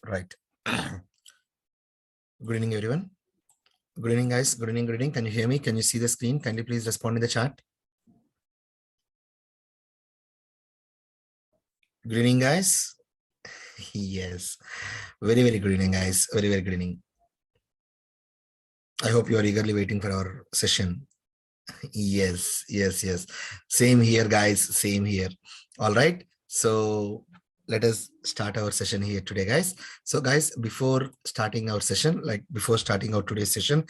Right. Good evening, everyone. Good evening, guys. Good evening, good evening. Can you hear me? Can you see the screen? Kindly please respond in the chat. Good evening, guys. Yes. Very, very good evening, guys. Very, very good evening. I hope you are eagerly waiting for our session. Yes, yes, yes. Same here, guys. Same here. All right. So let us start our session here today, guys. So, guys, before starting our session, like before starting our today's session,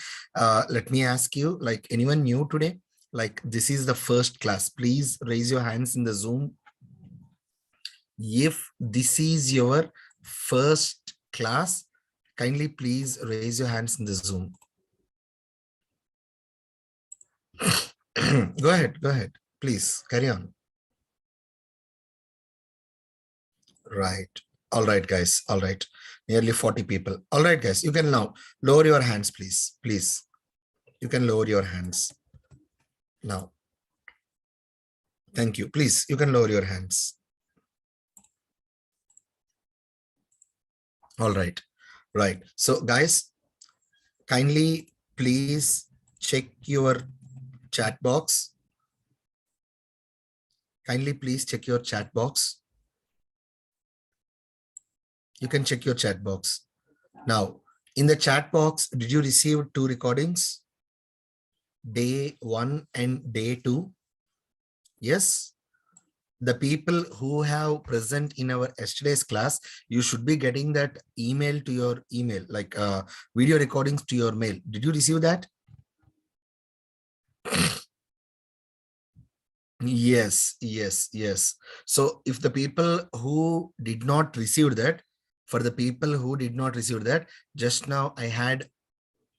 let me ask you, like anyone new today? Like this is the first class. Please raise your hands in the Zoom if this is your first class. Kindly please raise your hands in the Zoom. Go ahead. Please carry on. Right. All right, guys. All right. Nearly 40 people. All right, guys. You can now lower your hands, please. Please. You can lower your hands now. Thank you. Please, you can lower your hands. All right. Right. So, guys, kindly please check your chat box. Kindly please check your chat box. You can check your chat box. Now, in the chat box, did you receive 2 recordings? Day 1 and day 2? Yes. The people who have present in our yesterday's class, you should be getting that email to your email, like video recordings to your mail. Did you receive that? Yes, yes, yes. So if the people who did not receive that, for the people who did not receive that, just now I had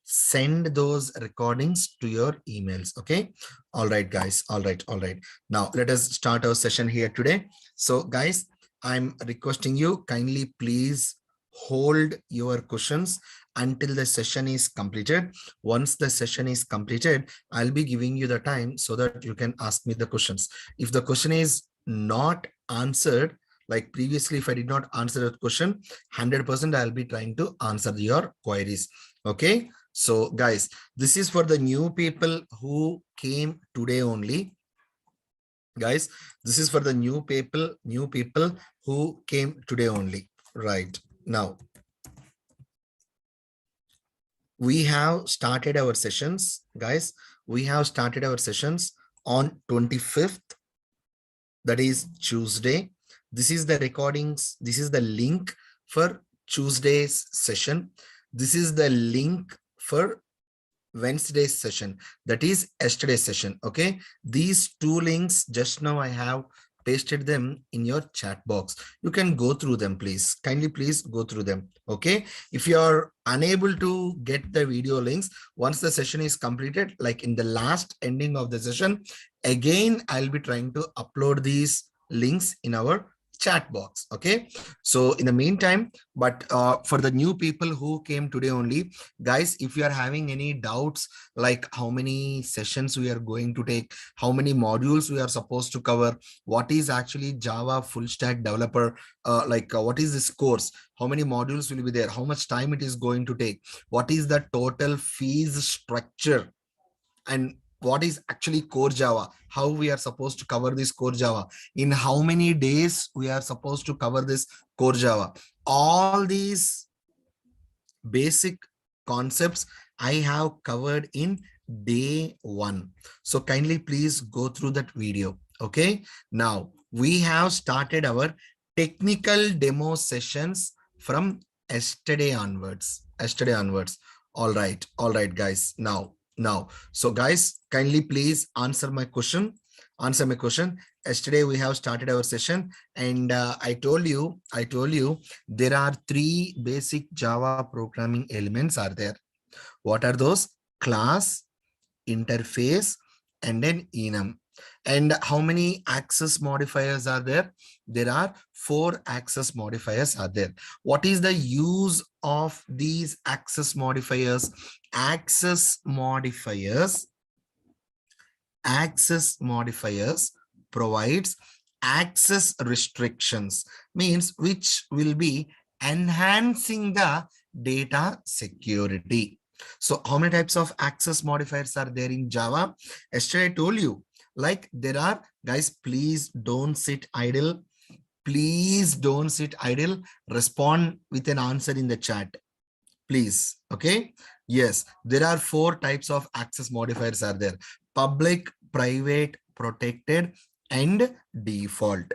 send those recordings to your emails. Okay. All right, guys. All right. All right. Now let us start our session here today. So guys, I'm requesting you kindly please hold your questions until the session is completed. Once the session is completed, I'll be giving you the time so that you can ask me the questions. If the question is not answered, like previously, if I did not answer that question, 100% I'll be trying to answer your queries. Okay. So guys, this is for the new people who came today only. Guys, this is for the new people who came today only. Right. Now, we have started our sessions, guys. We have started our sessions on 25th. That is Tuesday. This is the recordings. This is the link for Tuesday's session. This is the link for Wednesday's session, that is yesterday's session. Okay, these 2 links just now I have pasted them in your chat box. You can go through them, please. Kindly please go through them. Okay, if you are unable to get the video links, once the session is completed, like in the last ending of the session, again I'll be trying to upload these links in our chat box. Okay, so in the meantime, but for the new people who came today only, guys, if you are having any doubts, like how many sessions we are going to take, how many modules we are supposed to cover, what is actually Java full stack developer, what is this course, how many modules will be there, how much time it is going to take, what is the total fees structure, and what is actually core Java, how we are supposed to cover this core Java, in how many days we are supposed to cover this core Java, all these basic concepts I have covered in day 1. So kindly please go through that video. Okay, now we have started our technical demo sessions from yesterday onwards. All right, guys. Now, so guys, kindly please answer my question. Yesterday we have started our session, and I told you there are 3 basic Java programming elements are there. What are those? Class, interface, and then enum. And how many access modifiers are there? There are 4 access modifiers are there. What is the use of these access modifiers? Access modifiers provides access restrictions, means which will be enhancing the data security. So how many types of access modifiers are there in Java? Yesterday I told you, like there are, guys, please don't sit idle. Please don't sit idle. Respond with an answer in the chat, please. Okay. Yes, there are 4 types of access modifiers are there: public, private, protected, and default.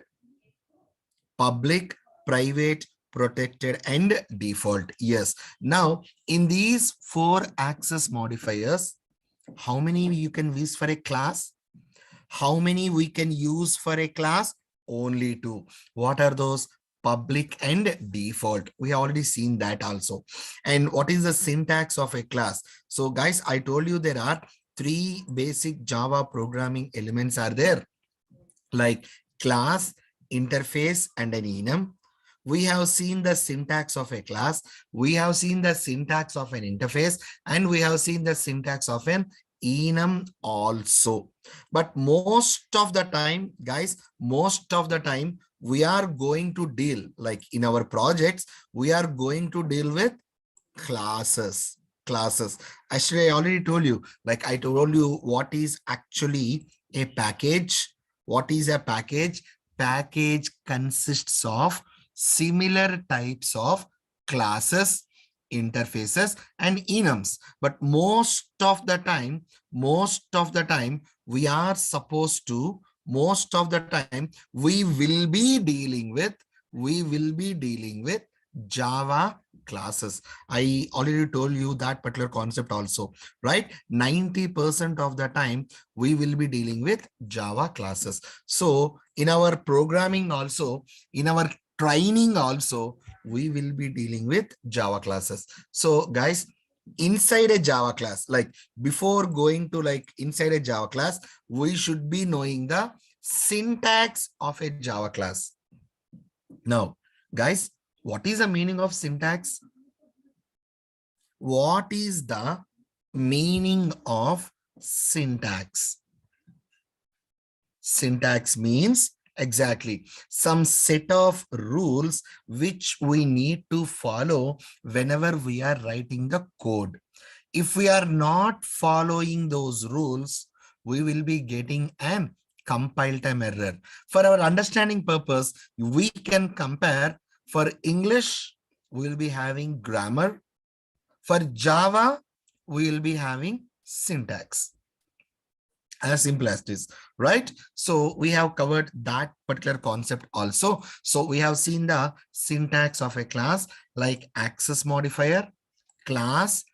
Public, private, protected, and default. Yes. Now, in these 4 access modifiers, how many you can use for a class? How many we can use for a class? Only 2. What are those? Public and default. We have already seen that also. And what is the syntax of a class? So guys, I told you there are 3 basic Java programming elements are there, like class, interface, and an enum. We have seen the syntax of a class, we have seen the syntax of an interface, and we have seen the syntax of an enum also. But most of the time, guys, most of the time, we are going to deal, like in our projects, we are going to deal with classes. Classes. Actually, I already told you, like I told you what is actually a package. What is a package? Package consists of similar types of classes, interfaces, and enums. But most of the time, we are supposed to, most of the time, we will be dealing with Java classes. I already told you that particular concept also, right? 90% of the time we will be dealing with Java classes. So in our programming also, in our training also, we will be dealing with Java classes. So guys, inside a Java class, like before going to like inside a Java class, we should be knowing the syntax of a Java class. Now, guys, what is the meaning of syntax? What is the meaning of syntax? Syntax means exactly some set of rules which we need to follow whenever we are writing the code. If we are not following those rules, we will be getting an compile time error. For our understanding purpose, we can compare. For English, we will be having grammar. For Java, we will be having syntax. As simple as this, right? So we have covered that particular concept also. So we have seen the syntax of a class, like access modifier, class,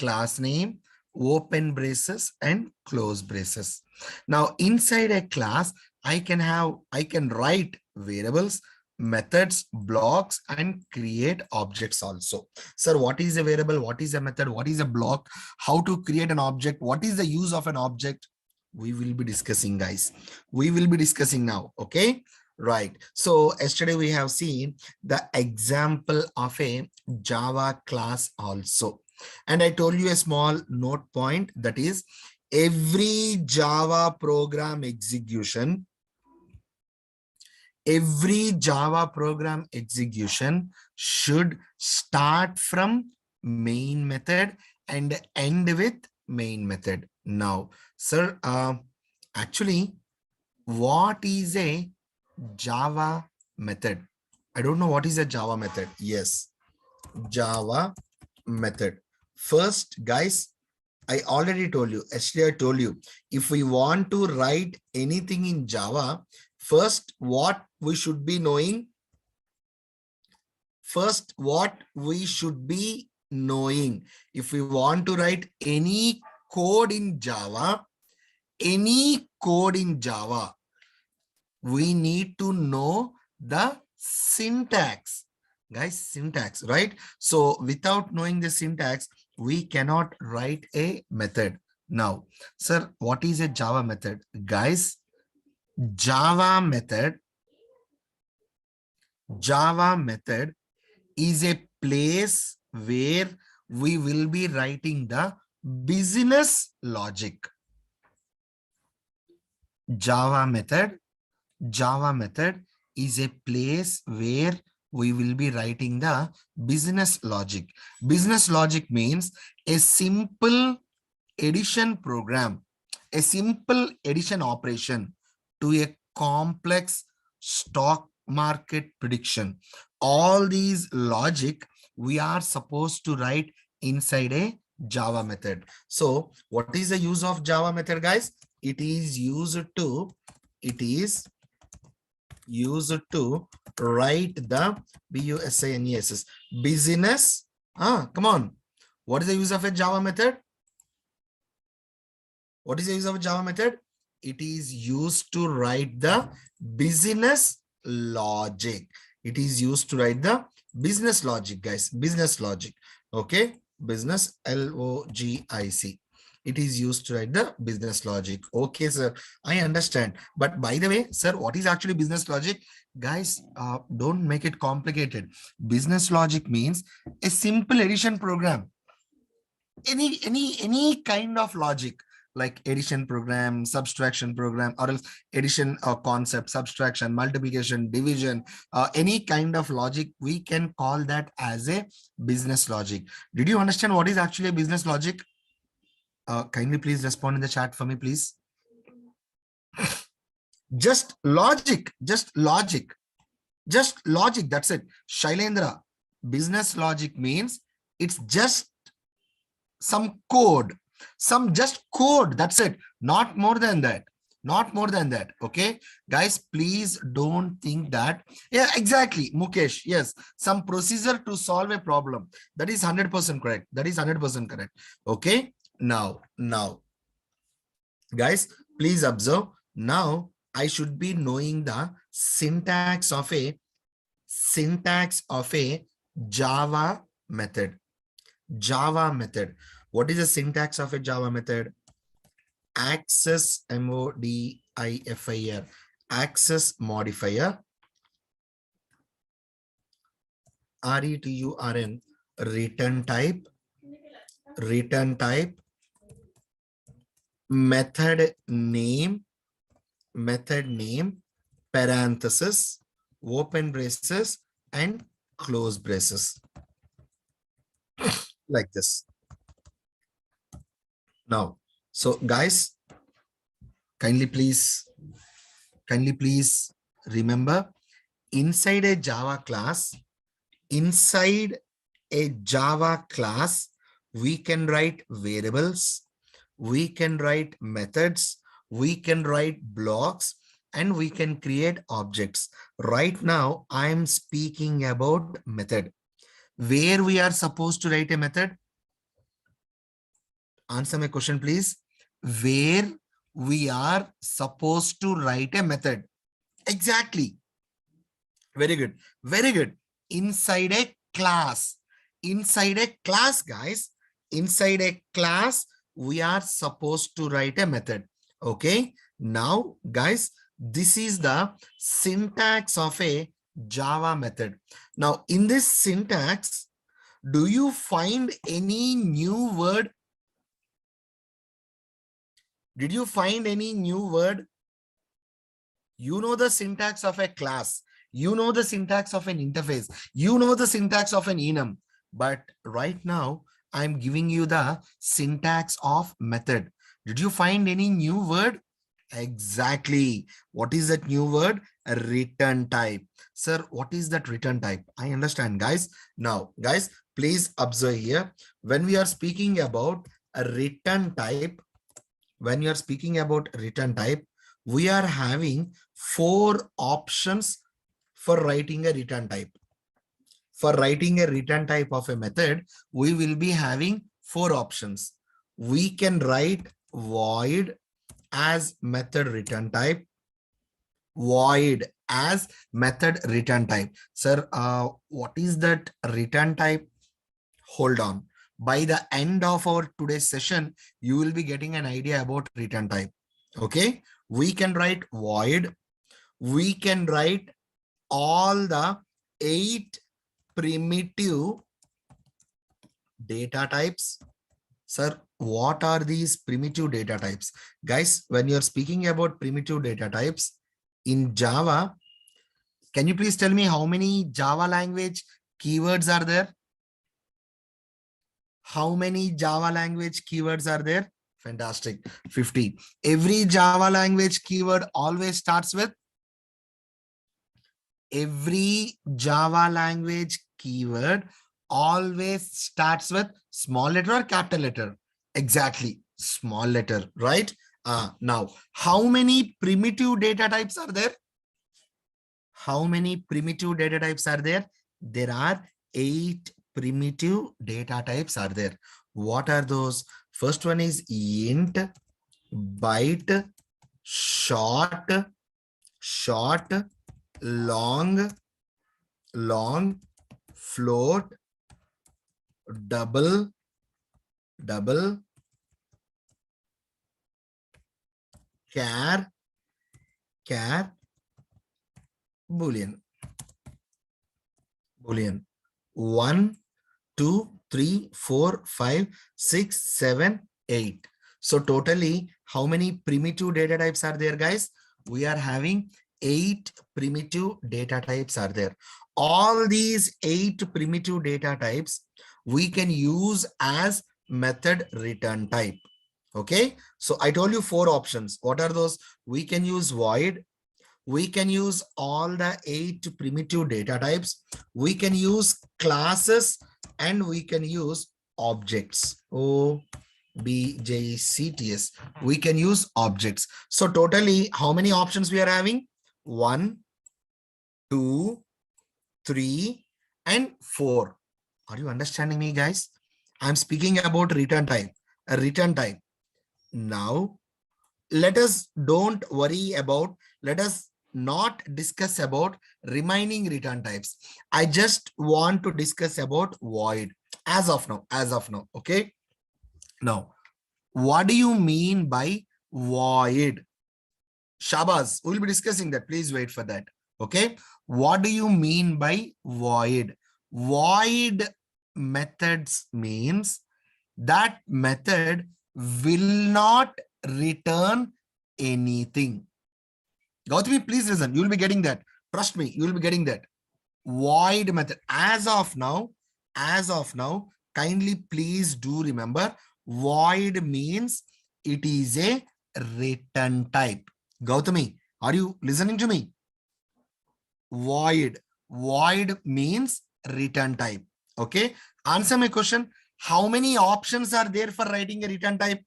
class name, open braces, and close braces. Now inside a class, I can write variables, methods, blocks, and create objects also. Sir, what is a variable? What is a method? What is a block? How to create an object? What is the use of an object? We will be discussing, guys. We will be discussing now. Okay, right. So yesterday we have seen the example of a Java class also, and I told you a small note point, that is every Java program execution, should start from main method and end with main method. Now, sir, actually, what is a Java method? I don't know what is a Java method. Yes, Java method. First, guys, I already told you, actually I told you, if we want to write anything in Java, first what we should be knowing, if we want to write any code in Java, we need to know the syntax. Guys, syntax, right? So without knowing the syntax, we cannot write a method. Now, sir, what is a Java method? Guys, Java method is a place where we will be writing the business logic. Java method is a place where we will be writing the business logic. Business logic means a simple addition program, a simple addition operation to a complex stock market prediction. All these logic we are supposed to write inside a Java method. So what is the use of Java method, guys? It is used to write the business business. Come on. What is the use of a Java method? What is the use of a Java method? It is used to write the business logic. It is used to write the business logic, guys. Business logic. Okay. Business logic. It is used to write the business logic. Okay, sir. I understand. But by the way, sir, what is actually business logic? Guys, don't make it complicated. Business logic means a simple addition program. Any kind of logic, like addition program, subtraction program, or else addition concept, subtraction, multiplication, division, any kind of logic, we can call that as a business logic. Did you understand what is actually a business logic? Kindly please respond in the chat for me, please. Just logic, that's it. Shailendra, business logic means it's just some code, just code, that's it, not more than that. Okay, guys, please don't think that. Yeah, exactly, Mukesh. Yes, some procedure to solve a problem. That is 100% correct. Okay, now guys, please observe. Now I should be knowing the syntax of a Java method. What is the syntax of a Java method? Access, modifier, access modifier, return, return type, method name, parenthesis, open braces and close braces, like this. Now, so guys, kindly please remember, inside a Java class, we can write variables, we can write methods, we can write blocks, and we can create objects. Right now, I am speaking about method. Where we are supposed to write a method? Answer my question, please. Where we are supposed to write a method? Exactly. Very good. Inside a class. Guys. Inside a class, we are supposed to write a method. Okay. Now, guys, this is the syntax of a Java method. Now, in this syntax, do you find any new word? Did you find any new word? You know the syntax of a class. You know the syntax of an interface. You know the syntax of an enum. But right now, I'm giving you the syntax of method. Did you find any new word? Exactly. What is that new word? A return type. Sir, what is that return type? I understand, guys. Now, guys, please observe here. When we are speaking about a return type, we are having 4 options for writing a return type. For writing a return type of a method, we will be having 4 options. We can write void as method return type. Sir, what is that return type? Hold on. By the end of our today's session, you will be getting an idea about return type. Okay. We can write void. We can write all the 8 primitive data types. Sir, what are these primitive data types? Guys, when you're speaking about primitive data types in Java, Can you please tell me how many Java language keywords are there? How many Java language keywords are there? Fantastic. 50. Every Java language keyword always starts with small letter or capital letter. Exactly. Small letter, right? Now, how many primitive data types are there? How many primitive data types are there? There are 8 primitive data types are there. What are those? First one is int, byte, short, long, float, double, char, boolean. 1, 2, 3, 4, 5, 6, 7, 8. So totally, how many primitive data types are there, guys? We are having 8 primitive data types are there. All these 8 primitive data types we can use as method return type. Okay, so I told you 4 options. What are those? We can use void. We can use all the 8 primitive data types. We can use classes and we can use objects. OBJCTS. We can use objects. So totally, how many options we are having? 1, 2, 3, and 4. Are you understanding me, guys? I'm speaking about return type. A return type. Now, let us not discuss about remaining return types. I just want to discuss about void as of now. Okay. Now, what do you mean by void? Shabazz, we'll be discussing that. Please wait for that. Okay. What do you mean by void? Void methods means that method will not return anything. Gautami, please listen. You will be getting that. Trust me, you will be getting that. Void method. As of now, kindly please do remember, void means it is a return type. Gautami, are you listening to me? Void means return type. Okay. Answer my question. How many options are there for writing a return type?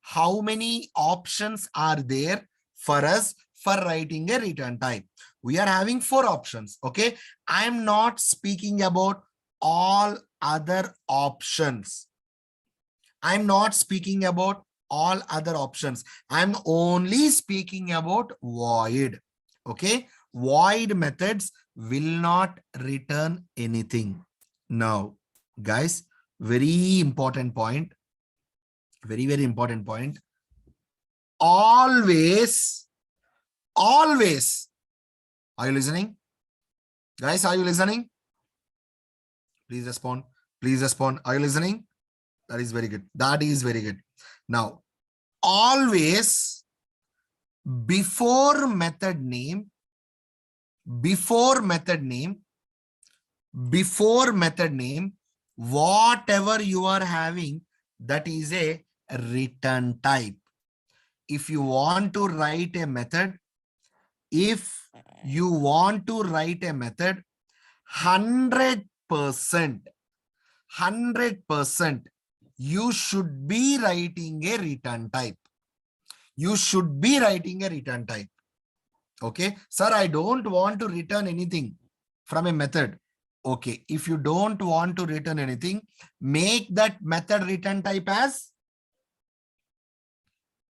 How many options are there for us for writing a return type? We are having 4 options. Okay. I am not speaking about all other options. I'm not speaking about all other options. I'm only speaking about void. Okay. Void methods will not return anything. Now, guys, very important point. Very, very important point. Always. Are you listening? Guys, are you listening? Please respond. Are you listening? That is very good. Now, always before method name, whatever you are having, that is a return type. If you want to write a method, 100%, you should be writing a return type. Okay, sir, I don't want to return anything from a method. Okay, if you don't want to return anything, make that method return type as.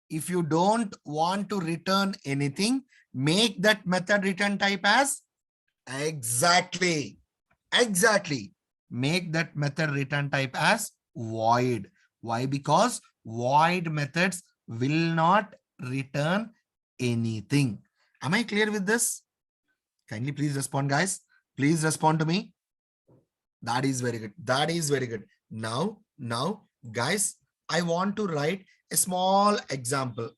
If you don't want to return anything, make that method return type as. Exactly. Make that method return type as void. Why? Because void methods will not return anything. Am I clear with this? Kindly please respond, guys. Please respond to me. That is very good. Now, guys, I want to write a small example.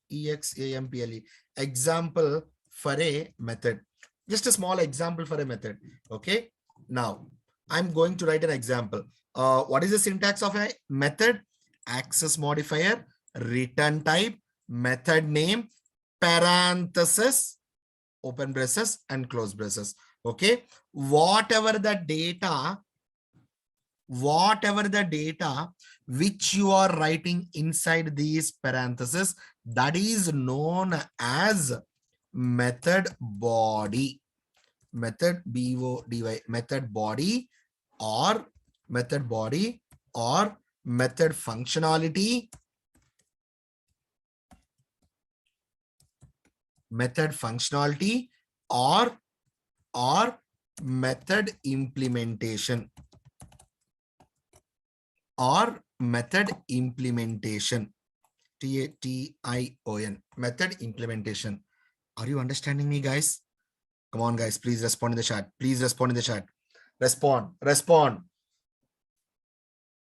Example for a method. Just a small example for a method. Okay. Now I'm going to write an example. What is the syntax of a method? Access modifier, return type, method name, parenthesis, open braces and close braces. Okay. Whatever the data which you are writing inside these parentheses, that is known as method body. Method body, method body, or method body, or method functionality, method functionality, or method implementation, or method implementation. Tation, method implementation. Are you understanding me, guys? Come on, guys, please respond in the chat. Please respond in the chat. Respond.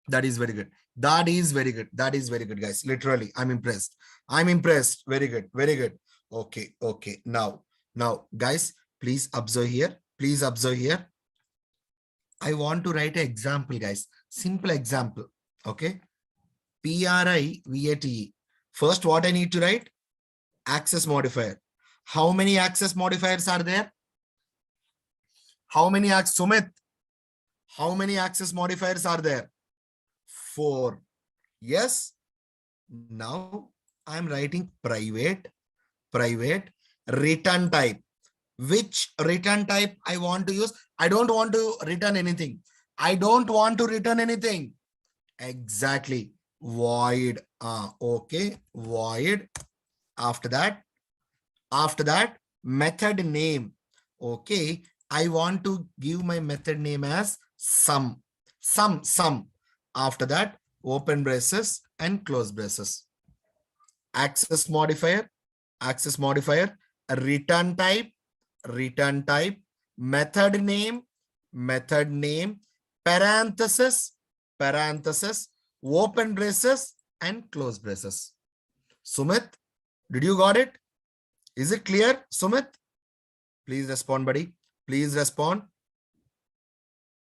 That is very good. That is very good. That is very good, guys. Literally, I'm impressed. I'm impressed. Very good. Very good. Okay. Now, guys, please observe here. Please observe here. I want to write an example, guys. Simple example. Okay. PRIVATE. First, what I need to write? Access modifier. How many access modifiers are there? How many Sumit? How many access modifiers are there? 4. Yes. Now I'm writing private return type. Which return type I want to use? I don't want to return anything. I don't want to return anything. Exactly. Void. Okay. Void. After that, method name. Okay. I want to give my method name as sum. After that, open braces and close braces. Access modifier, return type, method name, parenthesis, open braces and close braces. Sumit, did you got it? Is it clear, Sumit? Please respond, buddy. Please respond.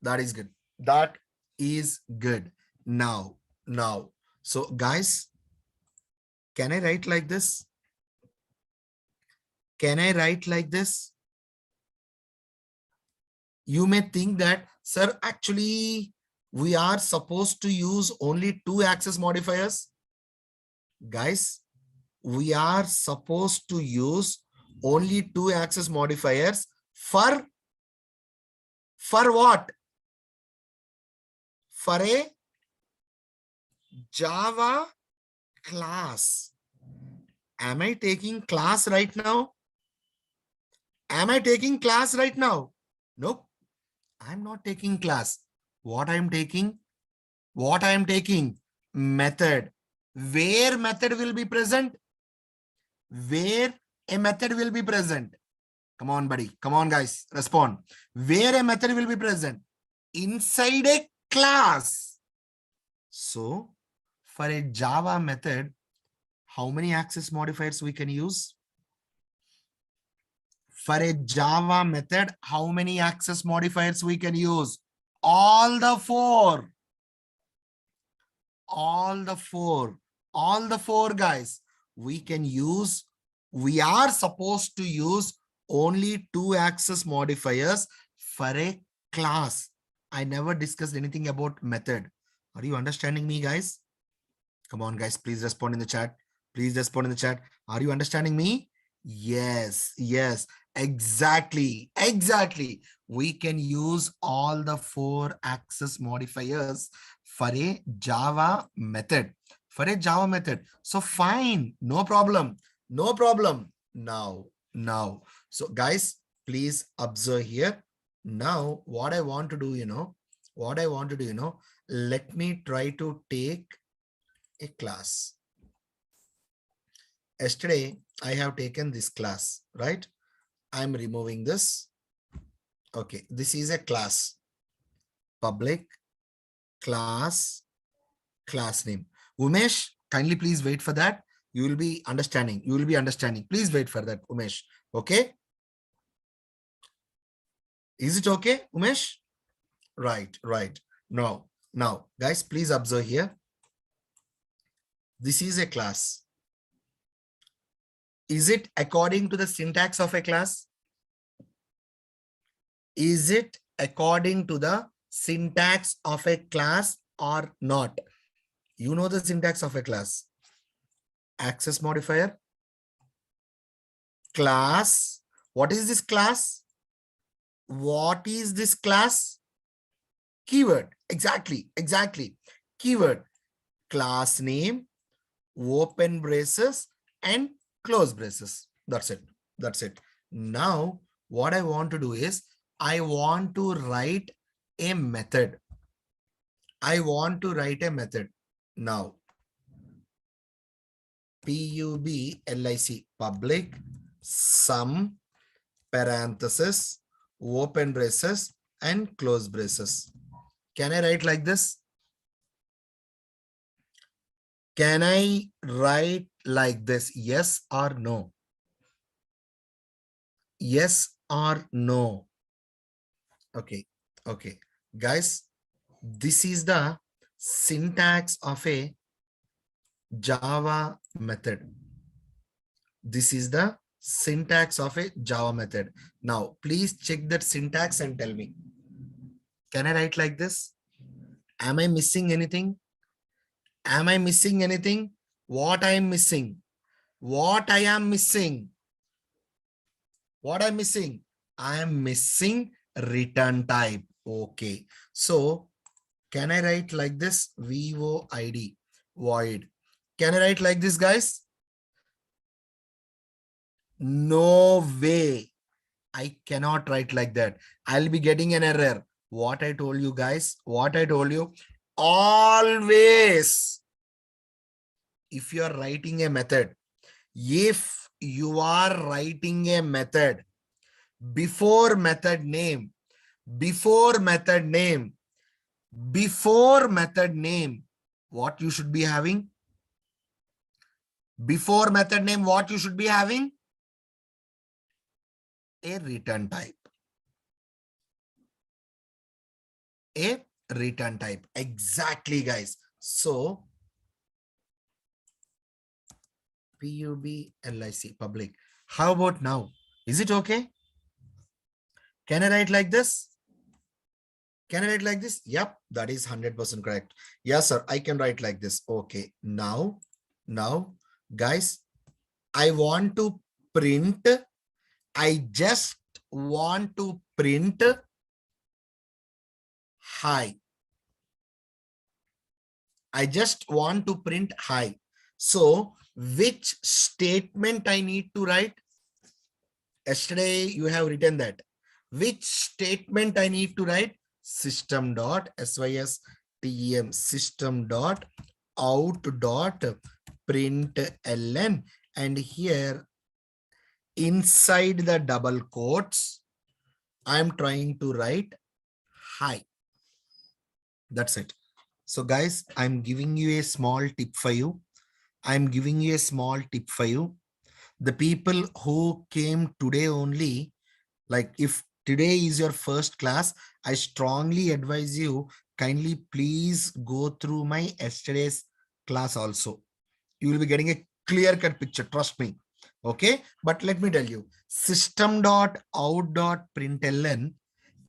That is good. That is good. Now. So guys, can I write like this? Can I write like this? You may think that, sir, actually, we are supposed to use only 2 access modifiers. Guys, we are supposed to use only 2 access modifiers for what? For a Java class. Am I taking class right now? Am I taking class right now? Nope. I'm not taking class. What I'm taking? Method. Where method will be present? Where a method will be present? Come on, buddy. Come on, guys. Respond. Where a method will be present? Inside a class. So, for a Java method, how many access modifiers we can use? For a Java method, how many access modifiers we can use? All the 4. All the four, guys. We can use, we are supposed to use only 2 access modifiers for a class. I never discussed anything about method. Are you understanding me, guys? Come on, guys, please respond in the chat. Please respond in the chat. Are you understanding me? Yes, exactly. We can use all the 4 access modifiers for a Java method. So fine, no problem. Now, so guys, please observe here. Now, what I want to do, let me try to take a class. Yesterday, I have taken this class, right? I'm removing this. Okay, this is a class. Public class name. Umesh, kindly please wait for that. You will be understanding. Please wait for that, Umesh. Okay. Is it okay, Umesh? Right, right. Now, guys, please observe here. This is a class. Is it according to the syntax of a class? Is it according to the syntax of a class or not? You know the syntax of a class. Access modifier, class. What is this class? What is this class? Keyword. Exactly. Keyword. Class name, open braces, and close braces. That's it. Now, what I want to do is, I want to write a method. Now, public, public, sum, parenthesis, open braces, and close braces. Can I write like this? Can I write like this? Yes or no? Yes or no? Okay. Guys, this is the syntax of a Java method. This is the syntax of a Java method. Now, please check that syntax and tell me. Can I write like this? Am I missing anything? What I am missing? I am missing return type. Okay. So can I write like this? void void. Can I write like this, guys? No way. I cannot write like that. I'll be getting an error. What I told you, guys, always, if you are writing a method, before method name, what you should be having? Before method name, what you should be having? A return type. Exactly, guys. So public. How about now? Is it okay? Can I write like this? Yep, that is 100% correct. Yes, sir. I can write like this. Okay. Now, guys, I want to print. I just want to print hi. So, which statement I need to write? Yesterday, you have written that. Which statement I need to write? System.sys.tem, system.out.println, and here inside the double quotes, I am trying to write hi. That's it. So guys, I'm giving you a small tip for you. The people who came today only, like if today is your first class, I strongly advise you, kindly please go through my yesterday's class also. You will be getting a clear-cut picture, trust me. Okay, but let me tell you, system.out.println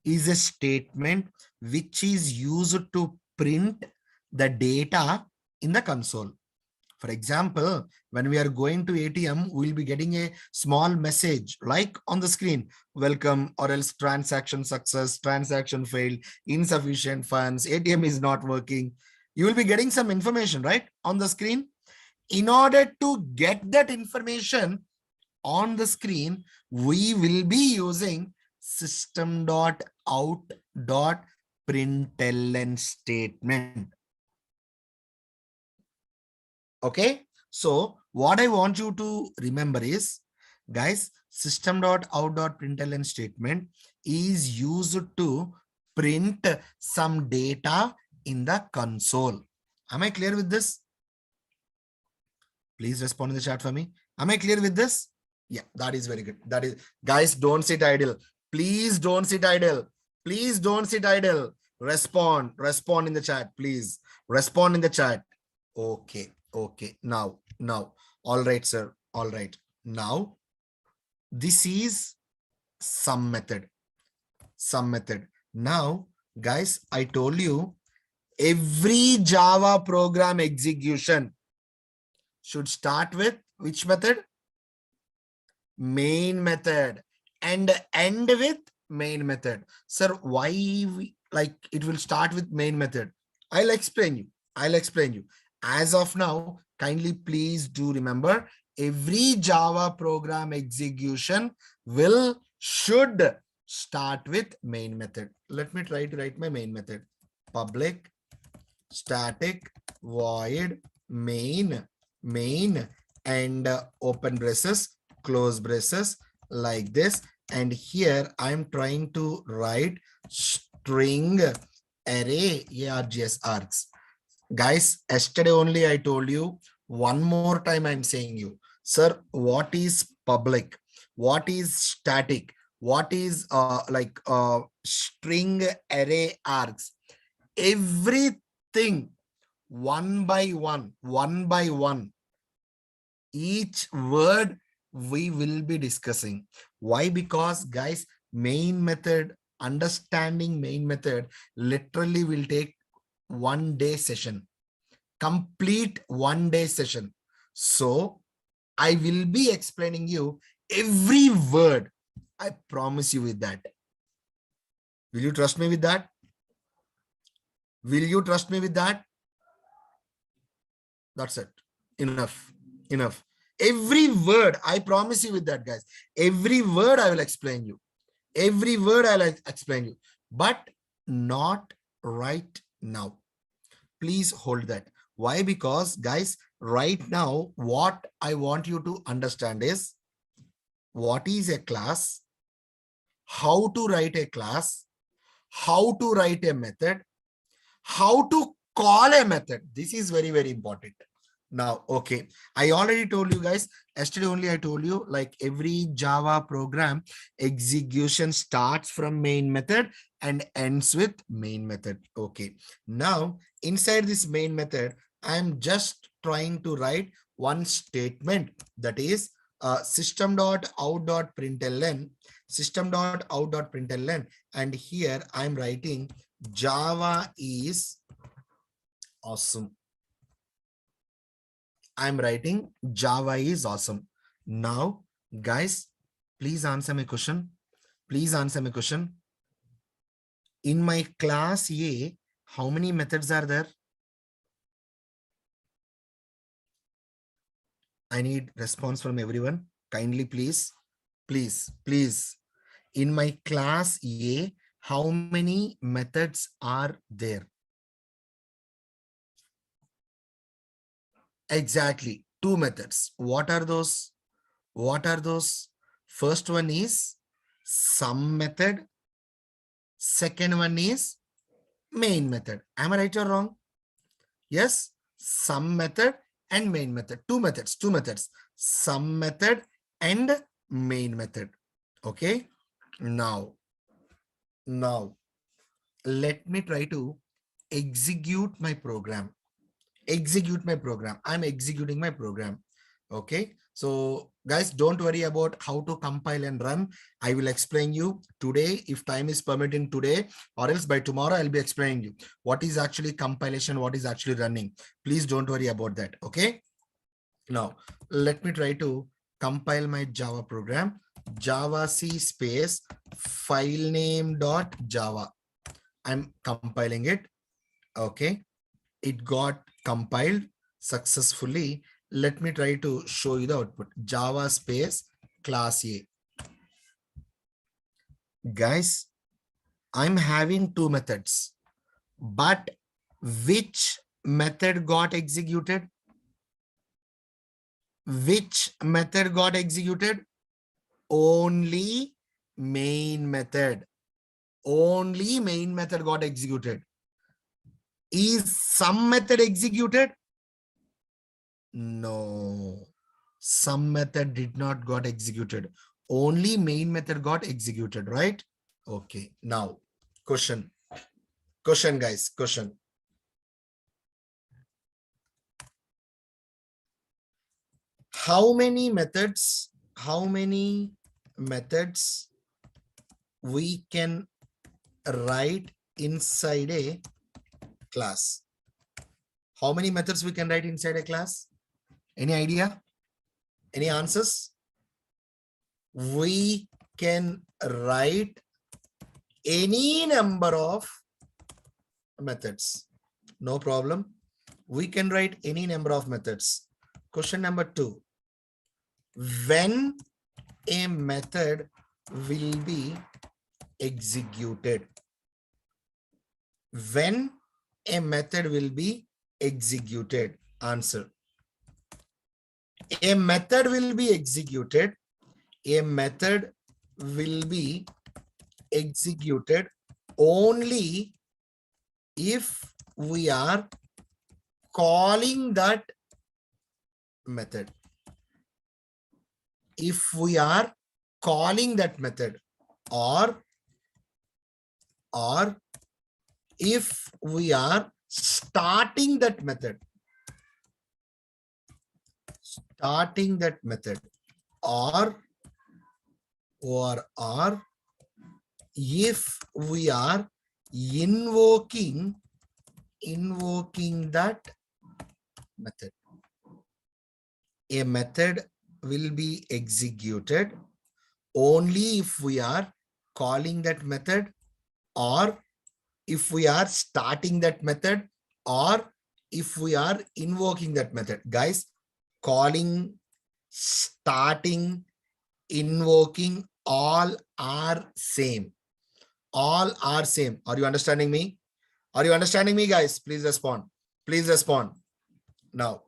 is a statement which is used to print the data in the console. For example, when we are going to ATM, we'll be getting a small message like on the screen, welcome, or else transaction success, transaction failed, insufficient funds, ATM is not working. You will be getting some information, right, on the screen. In order to get that information on the screen, we will be using system.out.println statement. Okay, so what I want you to remember is, guys, system.out.println statement is used to print some data in the console. Am I clear with this? Please respond in the chat for me. Am I clear with this? Yeah, that is very good. That is, guys, don't sit idle. Please don't sit idle. Please don't sit idle. Respond in the chat, please. Respond in the chat. Okay, okay. Now. All right, sir. All right. Now, this is some method. Some method. Now, guys, I told you every Java program execution should start with which method? Main method, and end with main method. Sir, why like it will start with main method? I'll explain you. I'll explain you. As of now, kindly please do remember every Java program execution should start with main method. Let me try to write my main method. Public static void main and open braces, close braces, like this. And here I'm trying to write string array args args. Guys, yesterday only I told you, one more time I'm saying you, sir, what is public, what is static, what is string array args, everything one by one, each word we will be discussing. Why? Because guys, main method, understanding main method literally will take 1 day session, complete 1 day session. So I will be explaining you every word. I promise you with that. Will you trust me with that? Will you trust me with that? That's it. Enough. Enough. Every word, I promise you with that, guys. Every word I will explain you. Every word I'll explain you. But not right now. Please hold that. Why? Because, guys, right now, what I want you to understand is what is a class, how to write a class, how to write a method, how to call a method. This is very, very important. Now, okay, I already told you guys, yesterday only I told you, like every Java program execution starts from main method and ends with main method. Okay, now inside this main method, I'm just trying to write one statement, that is system.out.println, and here I'm writing Java is awesome. I'm writing Java is awesome. Now, guys, please answer my question. Please answer my question. In my class A, how many methods are there? I need response from everyone. Kindly, please. Please. In my class A, how many methods are there? Exactly. 2 methods. What are those? What are those? First one is sum method. Second one is main method. Am I right or wrong? Yes. Sum method and main method. 2 methods. 2 methods. Sum method and main method. Okay. Now, let me try to execute my program. I'm executing my program. Okay, so guys, don't worry about how to compile and run. I will explain you today, if time is permitting today, or else by tomorrow I'll be explaining you what is actually compilation, what is actually running. Please don't worry about that. Okay, now let me try to compile my Java program. Java C space file name dot Java. I'm compiling it. Okay, it got compiled successfully. Let me try to show you the output. Java space class A. Guys, I'm having 2 methods, but which method got executed? Which method got executed? Only main method. Only main method got executed. Is some method executed? No, some method did not got executed. Only main method got executed, right? Okay. Now, question. Question, guys. Question. How many methods we can write inside a class? How many methods we can write inside a class? Any idea? Any answers? We can write any number of methods. No problem. We can write any number of methods. Question number 2. When a method will be executed? When a method will be executed? Answer. A method will be executed. A method will be executed only if we are calling that method. If we are calling that method, or if we are starting that method. Starting that method, or if we are invoking that method. A method will be executed only if we are calling that method, or if we are starting that method, or if we are invoking that method. Guys, calling, starting, invoking, all are same. All are same. Are you understanding me? Are you understanding me, guys? Please respond. Please respond. Now,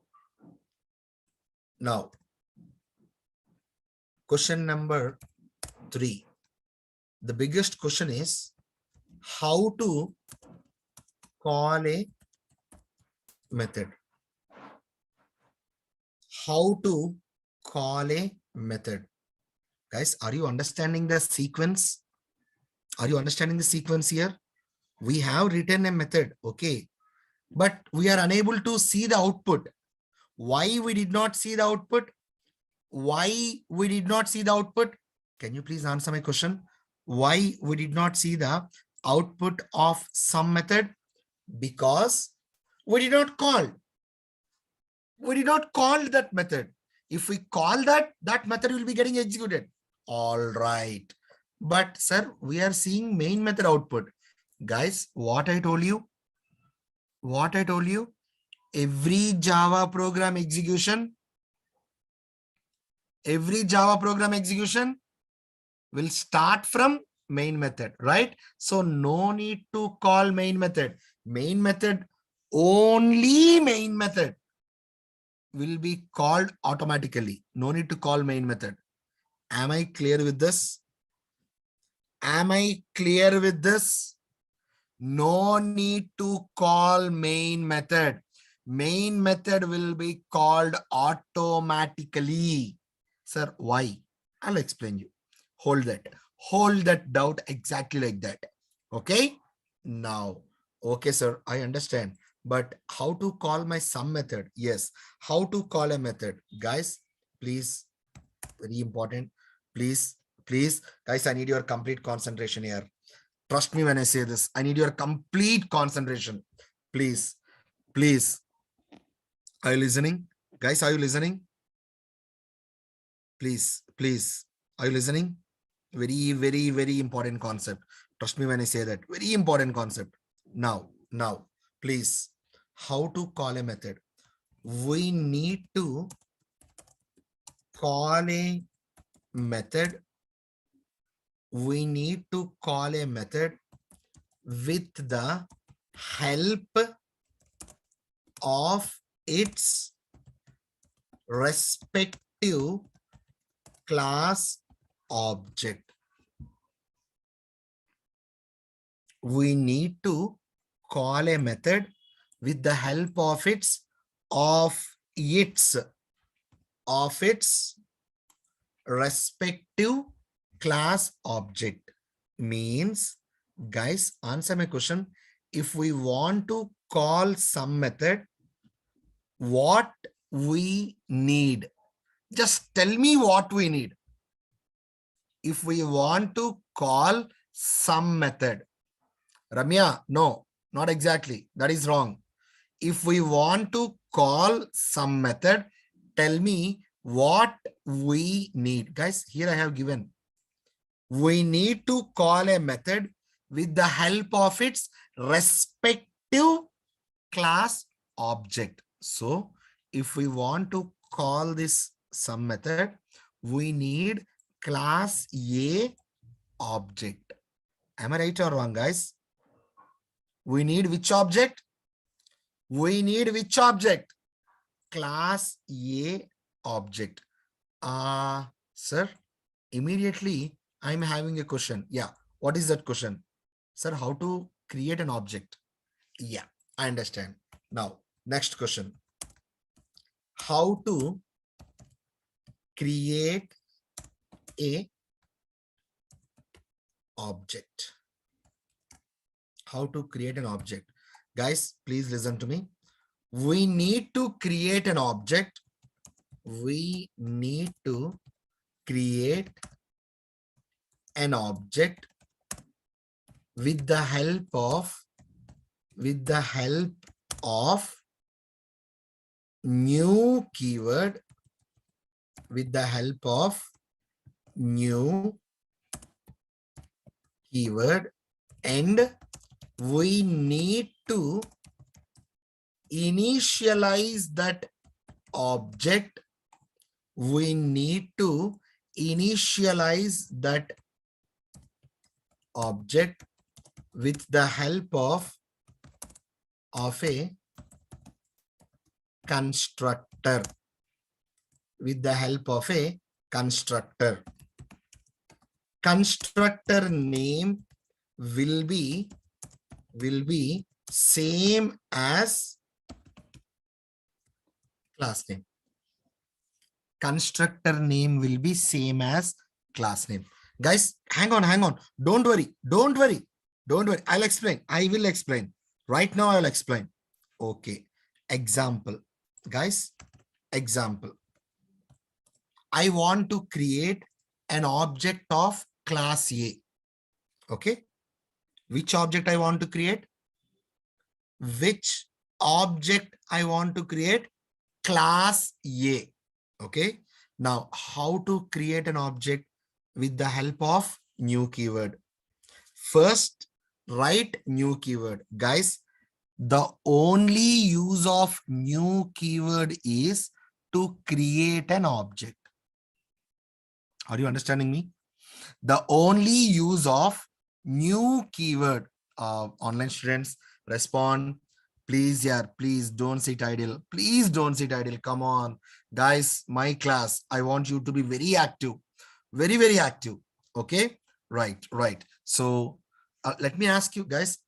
question number 3. The biggest question is how to call a method. How to call a method. Guys, are you understanding the sequence? Are you understanding the sequence here? We have written a method, okay, but we are unable to see the output. Why we did not see the output? Why we did not see the output? Can you please answer my question? Why we did not see the output of some method? Because we did not call. We did not call that method. If we call that method will be getting executed. All right. But sir, we are seeing main method output. Guys, what I told you? What I told you? Every Java program execution will start from main method, right? So no need to call main method. Main method, only main method will be called automatically. No need to call main method. Am I clear with this? Am I clear with this? No need to call main method. Main method will be called automatically. Sir, why? I'll explain you. Hold that doubt exactly like that. Okay. Now, okay, sir, I understand. But how to call my sum method? Yes. How to call a method? Guys, please, very important. Please, guys, I need your complete concentration here. Trust me when I say this. I need your complete concentration. Please. Are you listening? Guys, are you listening? Please. Are you listening? Very, very, very important concept. Trust me when I say that. Very important concept. Now, please. How to call a method? We need to call a method. We need to call a method with the help of its respective class object. We need to call a method with the help of its respective class object. Means, guys, answer my question. If we want to call some method, what we need? Just tell me what we need. If we want to call some method, Ramya, no, not exactly. That is wrong. If we want to call some method, tell me what we need. Guys, here I have given. We need to call a method with the help of its respective class object. So if we want to call this some method, we need class A object. Am I right or wrong, guys? We need which object? We need which object? Class A object. Sir, immediately I'm having a question. Yeah, what is that question? Sir, how to create an object? Yeah, I understand. Now, next question. How to create a object? How to create an object? Guys, please listen to me. We need to create an object. We need to create an object with the help of new keyword, with the help of new keyword, and we need to initialize that object. We need to initialize that object with the help of a constructor. With the help of a constructor. Constructor name will be same as class name. Constructor name will be same as class name. Guys, hang on. Don't worry. I'll explain. I will explain. Right now, I'll explain. Okay. Example. Guys, example. I want to create an object of class A. Okay. Which object I want to create? Which object I want to create? Class A. Okay. Now, how to create an object with the help of new keyword? First, write new keyword. Guys, the only use of new keyword is to create an object. Are you understanding me? The only use of new keyword, online students, respond. Please, yeah, please don't sit idle. Please don't sit idle. Come on, guys, my class, I want you to be very active, very active. Okay, right. So let me ask you guys,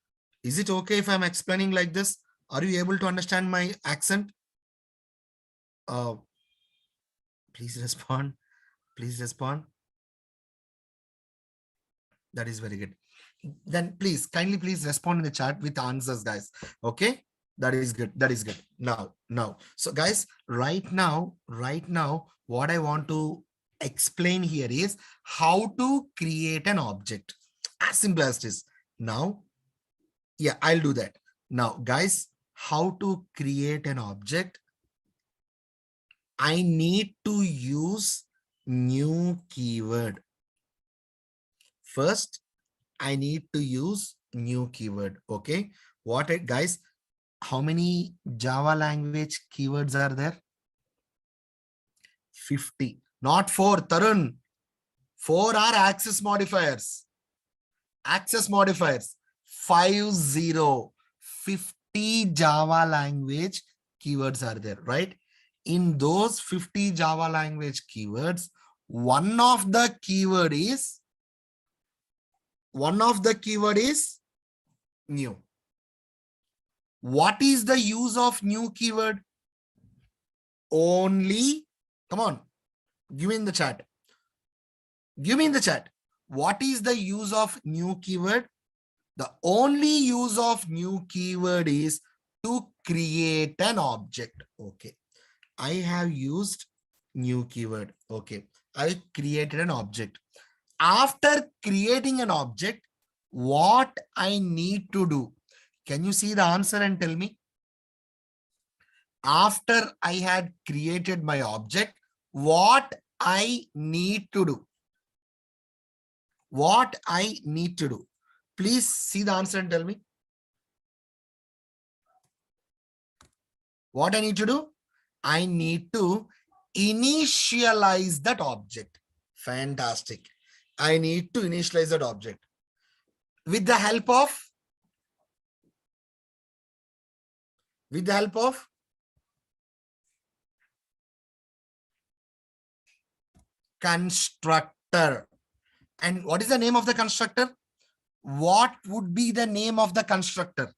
is it okay if I'm explaining like this? Are you able to understand my accent? Please respond. Please respond. That is very good. Then please, kindly please respond in the chat with answers, guys. Okay, that is good. Now. So guys, right now, what I want to explain here is how to create an object. As simple as this. Now, yeah, I'll do that. Now, guys, how to create an object? I need to use new keyword. First, I need to use new keyword. Okay. What it, guys, how many Java language keywords are there? 50. Not 4, Tarun. 4 are access modifiers. 50 Java language keywords are there, right? In those 50 Java language keywords, one of the keyword is new. What is the use of new keyword? Only, come on, give me in the chat. Give me in the chat. What is the use of new keyword? The only use of new keyword is to create an object. Okay. I have used new keyword. Okay. I created an object. After creating an object, what I need to do? Can you see the answer and tell me? After I had created my object, what I need to do? What I need to do? Please see the answer and tell me. What I need to do? I need to initialize that object. Fantastic. I need to initialize that object with the help of constructor. And what is the name of the constructor? What would be the name of the constructor?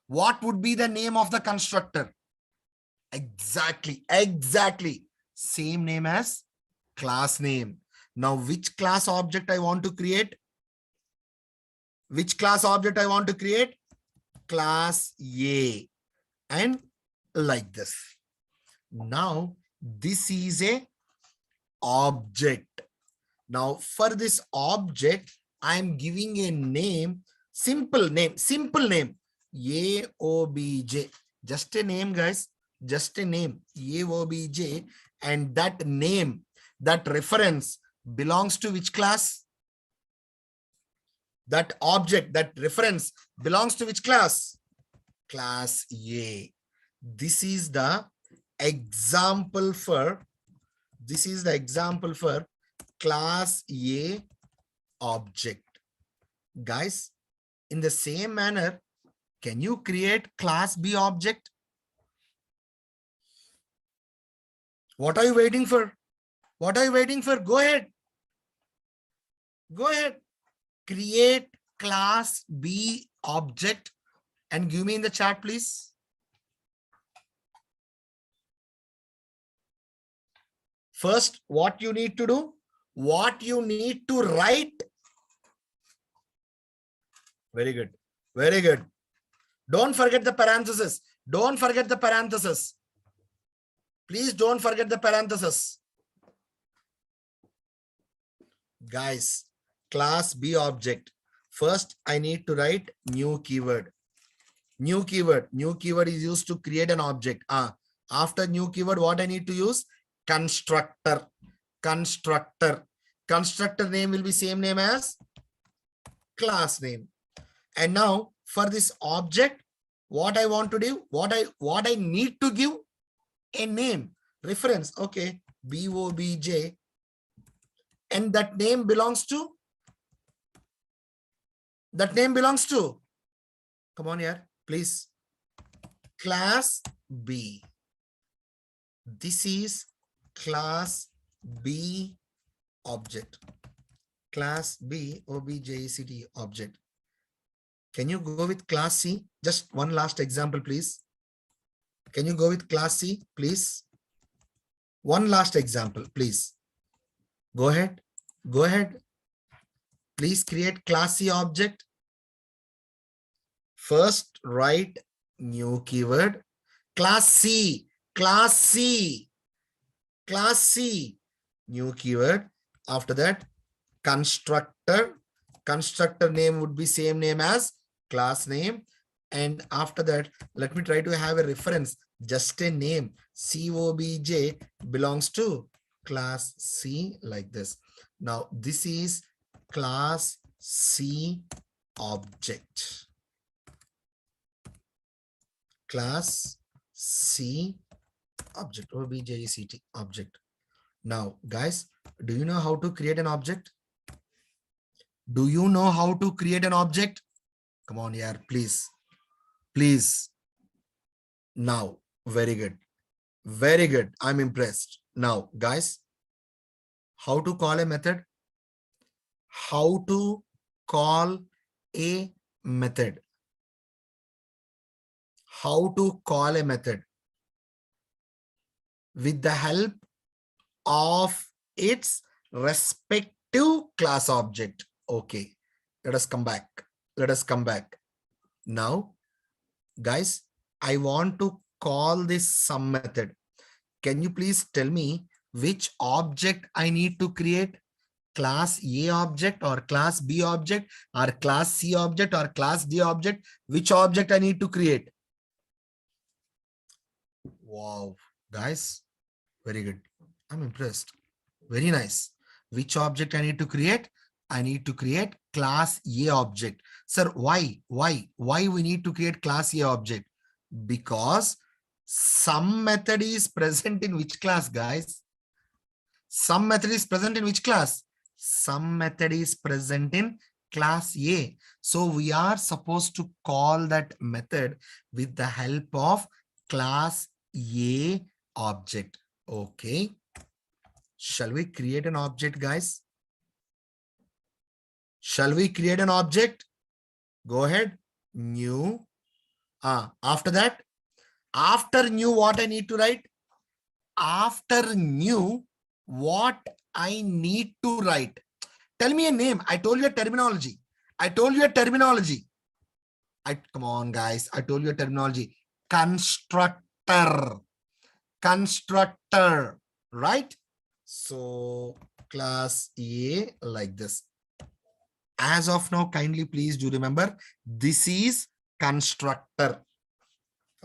What would be the name of the constructor? Exactly. Same name as class name. Now, which class object I want to create? Which class object I want to create? Class A. And like this. Now, this is a object. Now, for this object, I'm giving a name, simple name, AOBJ. Just a name, guys. Just a name, AOBJ. And that name, that reference belongs to which class? That object, that reference belongs to which class? Class A. This is the example for class A object. Guys, in the same manner, can you create class B object? What are you waiting for? What are you waiting for? Go ahead. Go ahead. Create class B object and give me in the chat, please. First, what you need to do? What you need to write? Very good. Very good. Don't forget the parenthesis. Don't forget the parenthesis. Please don't forget the parenthesis. Guys, class B object. First, I need to write new keyword. New keyword. New keyword is used to create an object. After new keyword, what I need to use? Constructor. Constructor. Constructor name will be same name as class name. And now for this object, what I want to do, what I need to give a name, reference. Okay, BOBJ. And that name belongs to, come on here, please. Class B. This is class B object. Class B, OBJECT object. Can you go with class C? Just one last example, please. Can you go with class C, please? One last example, please. Go ahead. Go ahead. Please create class C object. First, write new keyword. Class C. Class C. Class C. New keyword. After that, constructor. Constructor name would be same name as class name. And after that, let me try to have a reference. Just a name. COBJ belongs to class C like this. Now, this is class C object. Class C object, OBJECT object. Now, guys, do you know how to create an object? Do you know how to create an object? Come on here, please. Please. Now, very good. Very good. I'm impressed. Now, guys, how to call a method? How to call a method? How to call a method? With the help of its respective active class object. Okay, let us come back. Let us come back. Now, guys, I want to call this sum method. Can you please tell me which object I need to create? Class A object or class B object or class C object or class D object? Which object I need to create? Wow, guys, very good. I'm impressed. Very nice. Which object I need to create? I need to create class A object. Sir, why? Why we need to create class A object? Because sum method is present in which class, guys? Sum method is present in which class? Sum method is present in class A. So we are supposed to call that method with the help of class A object. Okay. Shall we create an object, guys? Shall we create an object? Go ahead. New. After that, after new, what I need to write? After new, what I need to write? Tell me a name. I told you a terminology. I told you a terminology. Come on, guys. I told you a terminology. Constructor. Constructor. Right? So class A like this. As of now, kindly please do remember, this is constructor.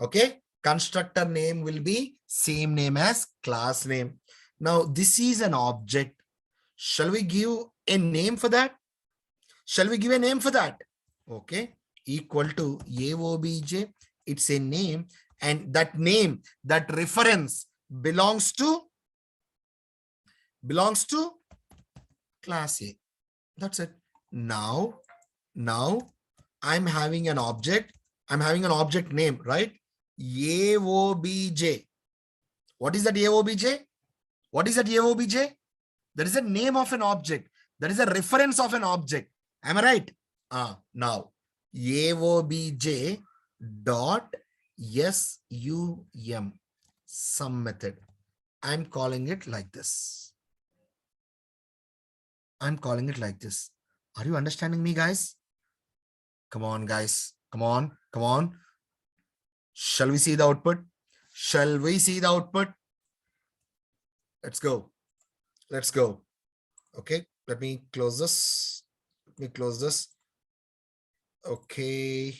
Okay. Constructor name will be same name as class name. Now, this is an object. Shall we give a name for that? Shall we give a name for that? Okay. Equal to AOBJ. It's a name. And that name, that reference belongs to class A. That's it. Now I'm having an object. I'm having an object name, right? AOBJ. What is that AOBJ? What is that AOBJ? That is a name of an object. That is a reference of an object. Am I right? Now AOBJ dot sum, sum method. I'm calling it like this. I'm calling it like this. Are you understanding me, guys? Come on, guys. Come on. Come on. Shall we see the output? Shall we see the output? Let's go. Let's go. Okay. Let me close this. Let me close this. Okay.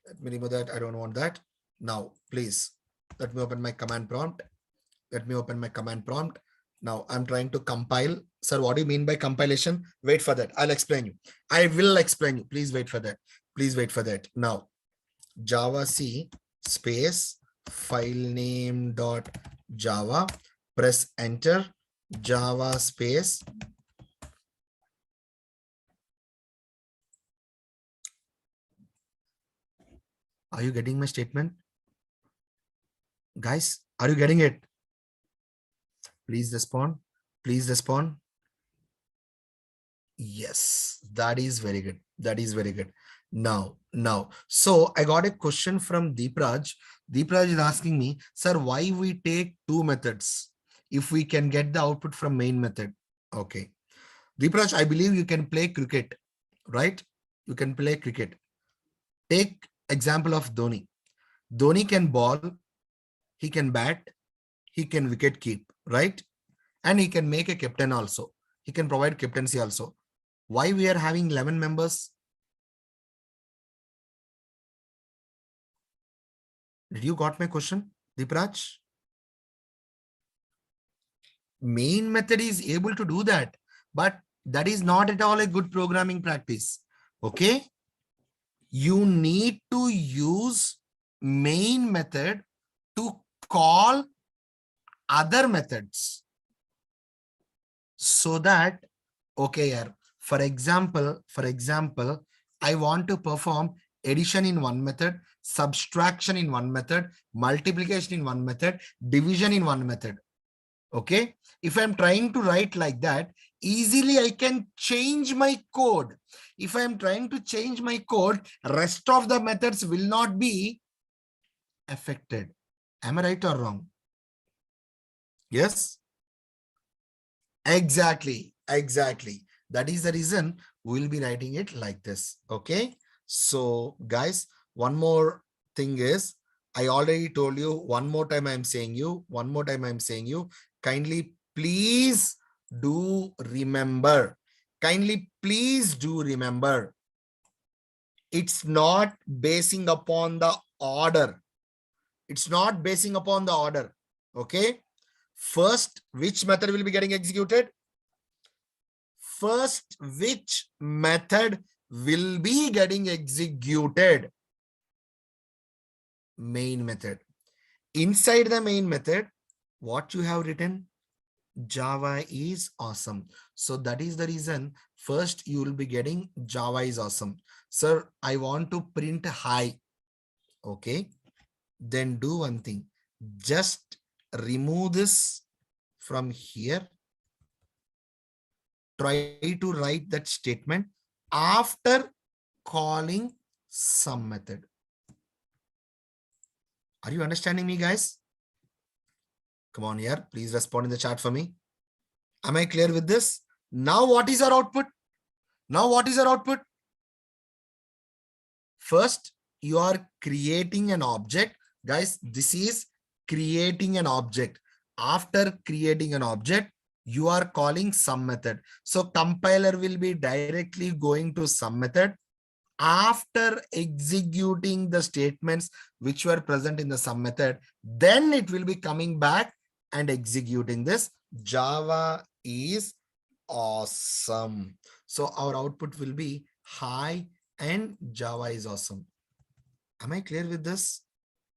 Let me remove that. I don't want that. Now, please, let me open my command prompt. Let me open my command prompt. Now, I'm trying to compile. Sir, what do you mean by compilation? Wait for that. I'll explain you. I will explain you. Please wait for that. Please wait for that. Now, Java C space file name dot Java. Press enter. Java space. Are you getting my statement? Guys, are you getting it? Please respond. Please respond. Yes, that is very good. That is very good. Now, so I got a question from Deepraj. Deepraj is asking me, sir, why we take two methods if we can get the output from main method? Okay. Deepraj, I believe you can play cricket, right? You can play cricket. Take example of Dhoni. Dhoni can ball, he can bat, he can wicket keep, right? And he can make a captain also. He can provide captaincy also. Why we are having 11 members? Did you got my question, Deepraj? Main method is able to do that, but that is not at all a good programming practice. Okay. You need to use main method to call other methods so that, okay, for example, I want to perform addition in one method, subtraction in one method, multiplication in one method, division in one method. Okay. If I'm trying to write like that, easily I can change my code. If I'm trying to change my code, rest of the methods will not be affected. Am I right or wrong? Yes. Exactly. That is the reason we'll be writing it like this. Okay. So guys, one more thing is, I already told you, one more time I'm saying you, kindly please do remember. Kindly please do remember. It's not basing upon the order. It's not basing upon the order. Okay. First, which method will be getting executed? First, which method will be getting executed? Main method. Inside the main method, what you have written? Java is awesome. So that is the reason first you will be getting Java is awesome. Sir, I want to print hi. Okay. Then do one thing. Just remove this from here. Try to write that statement after calling some method. Are you understanding me, guys? Come on here. Please respond in the chat for me. Am I clear with this? Now what is our output? Now what is our output? First, you are creating an object. Guys, this is creating an object. After creating an object, you are calling some method. So compiler will be directly going to some method. After executing the statements which were present in the some method, then it will be coming back and executing this. Java is awesome. So our output will be hi and Java is awesome. Am I clear with this?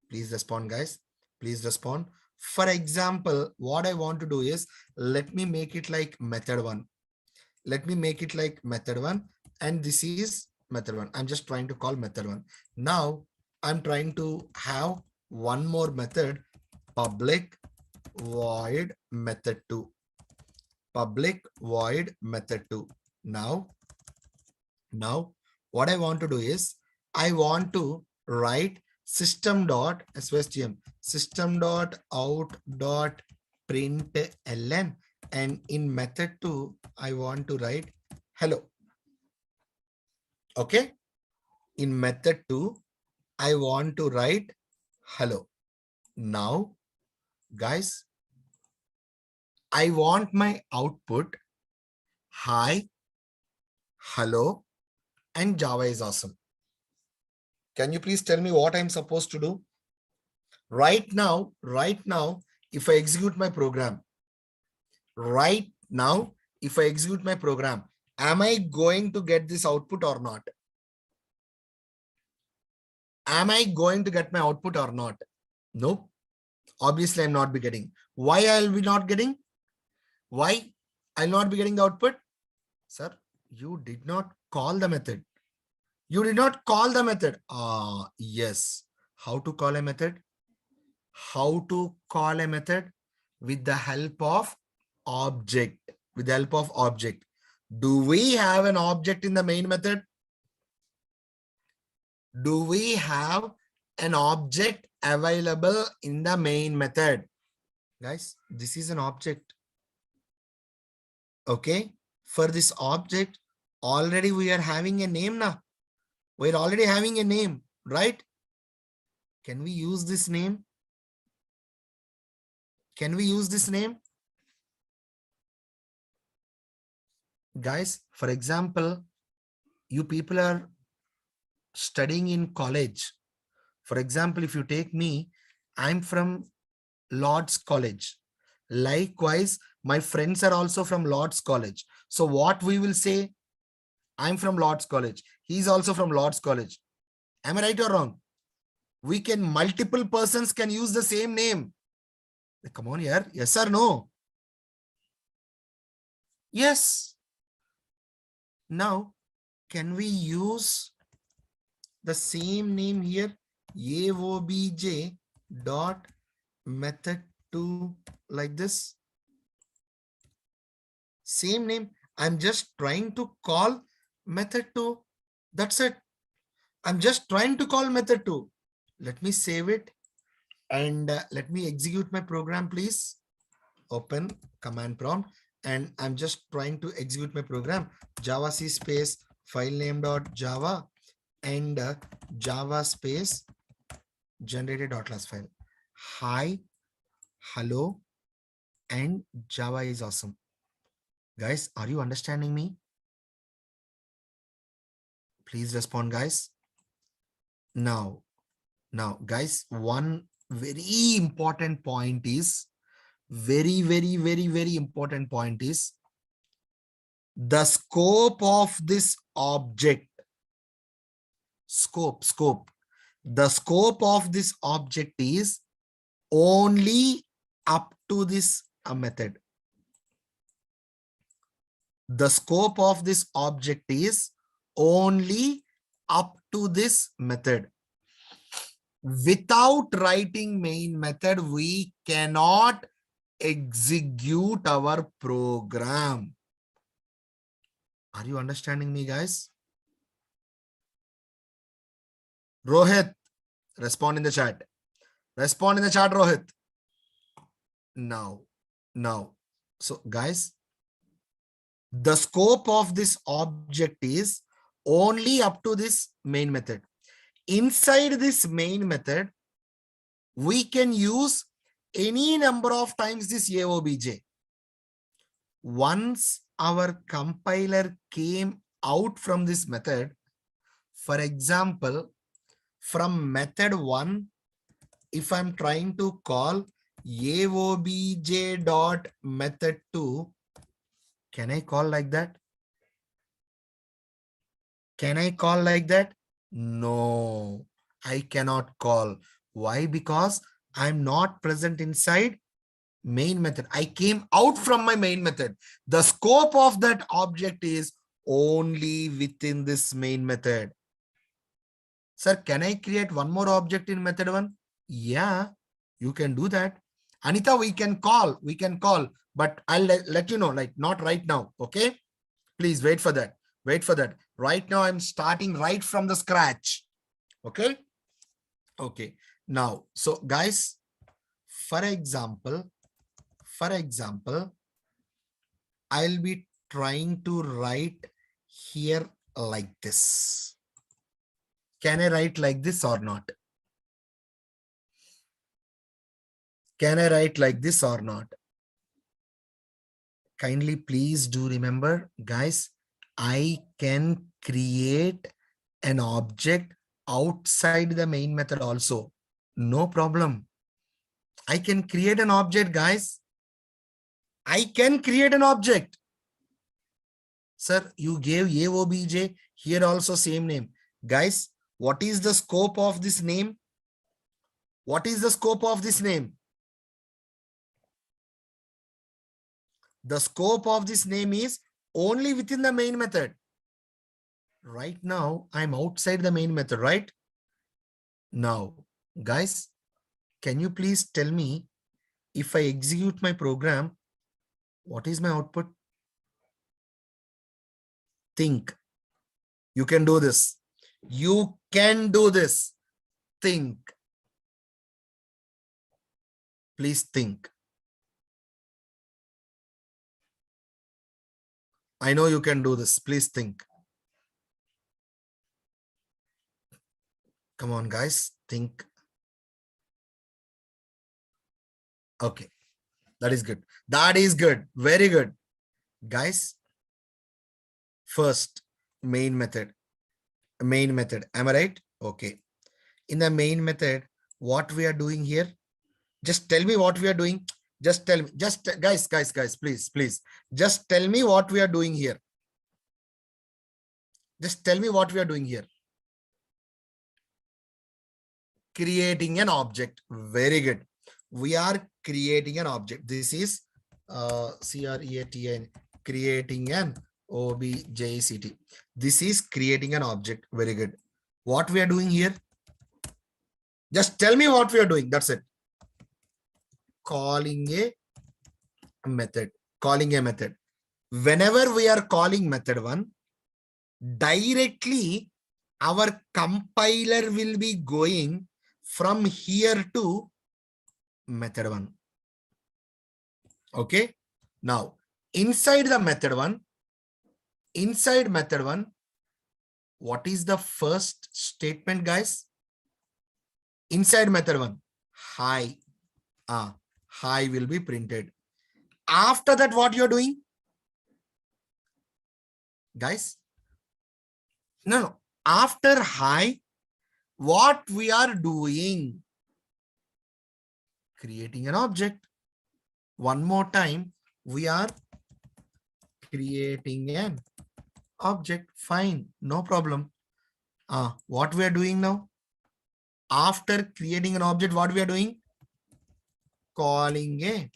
Please respond, guys. Please respond. For example, what I want to do is, let me make it like method one. Let me make it like method one. And this is method one. I'm just trying to call method one. Now I'm trying to have one more method, public void method two. Public void method two. Now what I want to do is, I want to write system.svstm, system.out.println, and in method 2 I want to write hello. Okay. In method 2 I want to write hello. Now guys, I want my output hi, hello, and Java is awesome. Can you please tell me what I'm supposed to do? Right now, if I execute my program, am I going to get this output or not? Am I going to get my output or not? Nope. Obviously, I'm not be getting. Why I'll be not getting? Why I'll not be getting the output? Sir, you did not call the method. You did not call the method. Yes. How to call a method? How to call a method? With the help of object. With the help of object. Do we have an object in the main method? Do we have an object available in the main method? Guys, this is an object. Okay. For this object, already we are having a name now. We're already having a name, right? Can we use this name? Can we use this name? Guys, for example, you people are studying in college. For example, if you take me, I'm from Lord's College. Likewise, my friends are also from Lord's College. So what we will say, I'm from Lord's College. He's also from Lord's College. Am I right or wrong? We can, multiple persons can use the same name. Come on here. Yes or no? Yes. Now, can we use the same name here? AOBJ dot method 2 like this. Same name. I'm just trying to call method 2. That's it. I'm just trying to call method 2. Let me save it and let me execute my program, please. Open command prompt and I'm just trying to execute my program. Java C space file name dot Java and Java space generated dot class file. Hi, hello, and Java is awesome. Guys, are you understanding me? Please respond, guys. Now, guys, one very important point is very important point is the scope of this object. Scope. The scope of this object is only up to this method. The scope of this object is only up to this method. Without writing main method, we cannot execute our program. Are you understanding me, guys? Rohit, respond in the chat. Respond in the chat, Rohit. Now. So, guys, the scope of this object is only up to this main method. Inside this main method, we can use any number of times this AOBJ. Once our compiler came out from this method, for example, from method 1, if I'm trying to call AOBJ.method2, can I call like that? Can I call like that? No, I cannot call. Why? Because I'm not present inside main method. I came out from my main method. The scope of that object is only within this main method. Sir, can I create one more object in method 1? Yeah, you can do that. Anita, we can call, but I'll let you know, like not right now. Okay, please wait for that. Right now, I'm starting right from the scratch. Okay. Now, so guys, for example, I'll be trying to write here like this. Can I write like this or not? Can I write like this or not? Kindly please do remember, guys, I can create an object outside the main method also. No problem. I can create an object, guys. I can create an object. Sir, you gave AOBJ, here also same name. Guys, what is the scope of this name? What is the scope of this name? The scope of this name is only within the main method. Right now, I'm outside the main method, right? Now, guys, can you please tell me, if I execute my program, what is my output? Think. You can do this. You can do this. Think. Please think. I know you can do this. Please think. Come on, guys. Think. Okay. That is good. That is good. Very good. Guys, first, main method. Am I right? Okay. In the main method, what we are doing here, just tell me what we are doing. Just tell me, guys, please. Just tell me what we are doing here. Just tell me what we are doing here. Creating an object. Very good. We are creating an object. This is CREATN, creating an OBJCT. This is creating an object. Very good. What we are doing here? Just tell me what we are doing. That's it. Calling a method. Whenever we are calling method 1, directly our compiler will be going from here to method 1. Okay. Now, inside the method one, what is the first statement, guys? Inside method one, hi. Hi will be printed. After that, what you're doing? Guys, no. After hi, what we are doing? Creating an object. One more time, we are creating an object. Fine, no problem. What we are doing now? After creating an object, what we are doing? Calling a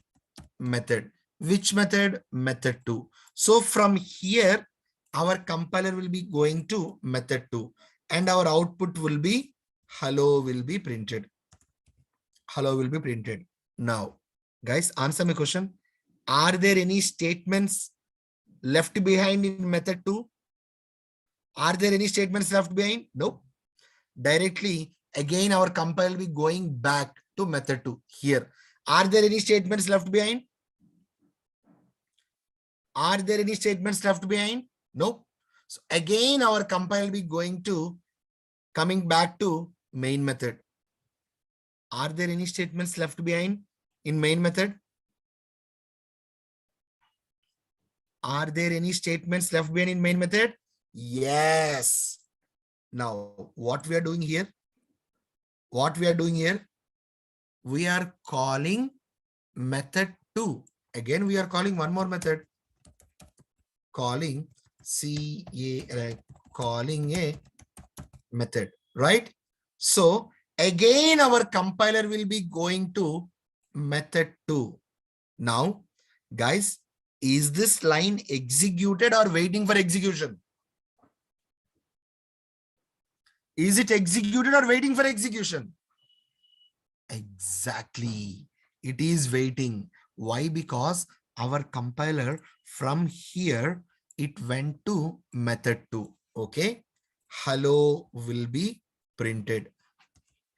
method. Which method? Method 2. So from here, our compiler will be going to method 2 and our output will be hello will be printed. Hello will be printed. Now, guys, answer my question. Are there any statements left behind in method 2? Are there any statements left behind? No. Directly, again, our compiler will be going back to method 2 here. Are there any statements left behind? Are there any statements left behind? No. So again, our compiler will be going to coming back to main method. Are there any statements left behind in main method? Are there any statements left behind in main method? Yes. Now, what we are doing here? What we are doing here? We are calling method 2. Again, we are calling one more method. Calling calling a method, right? So again, our compiler will be going to method 2. Now, guys, is this line executed or waiting for execution? Is it executed or waiting for execution? Exactly. It is waiting. Why? Because our compiler from here, it went to method 2. Okay. Hello will be printed.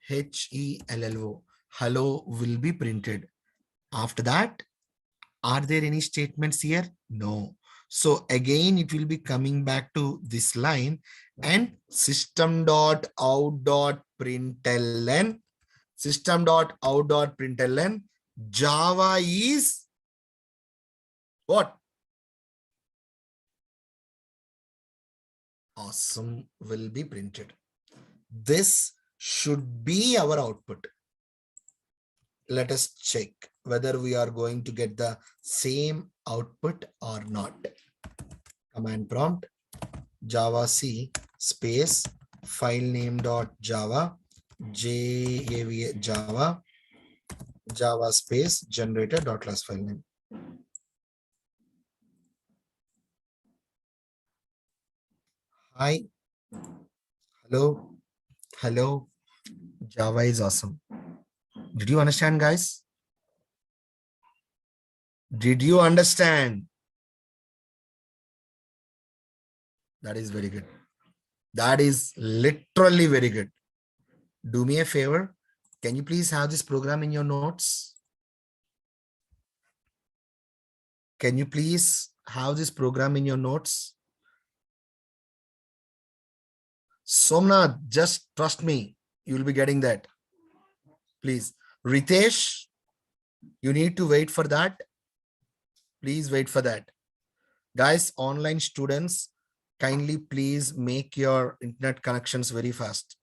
HELLO. Hello will be printed. After that, are there any statements here? No. So again, it will be coming back to this line and system.out.println. System.out.println. Java is what? Awesome will be printed. This should be our output. Let us check whether we are going to get the same output or not. Command prompt java c space file name dot java java space generator dot class file name. Hi, hello, hello. Java is awesome. Did you understand, guys? Did you understand? That is very good. That is literally very good. Do me a favor. Can you please have this program in your notes? Can you please have this program in your notes? Somnath, just trust me. You will be getting that. Please. Ritesh, you need to wait for that. Please wait for that. Guys, online students, kindly please make your internet connections very fast.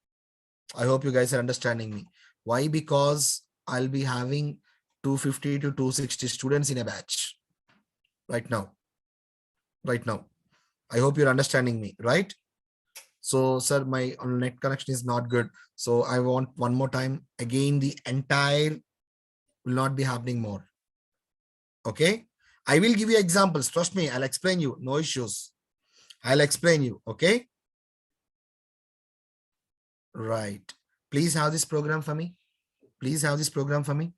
I hope you guys are understanding me. Why? Because I'll be having 250 to 260 students in a batch right now. Right now. I hope you're understanding me, right? So, sir, my net connection is not good. So I want one more time. Again, the entire will not be happening more. Okay. I will give you examples. Trust me, I'll explain you. No issues. I'll explain you. Okay. Right. Please have this program for me. Please have this program for me.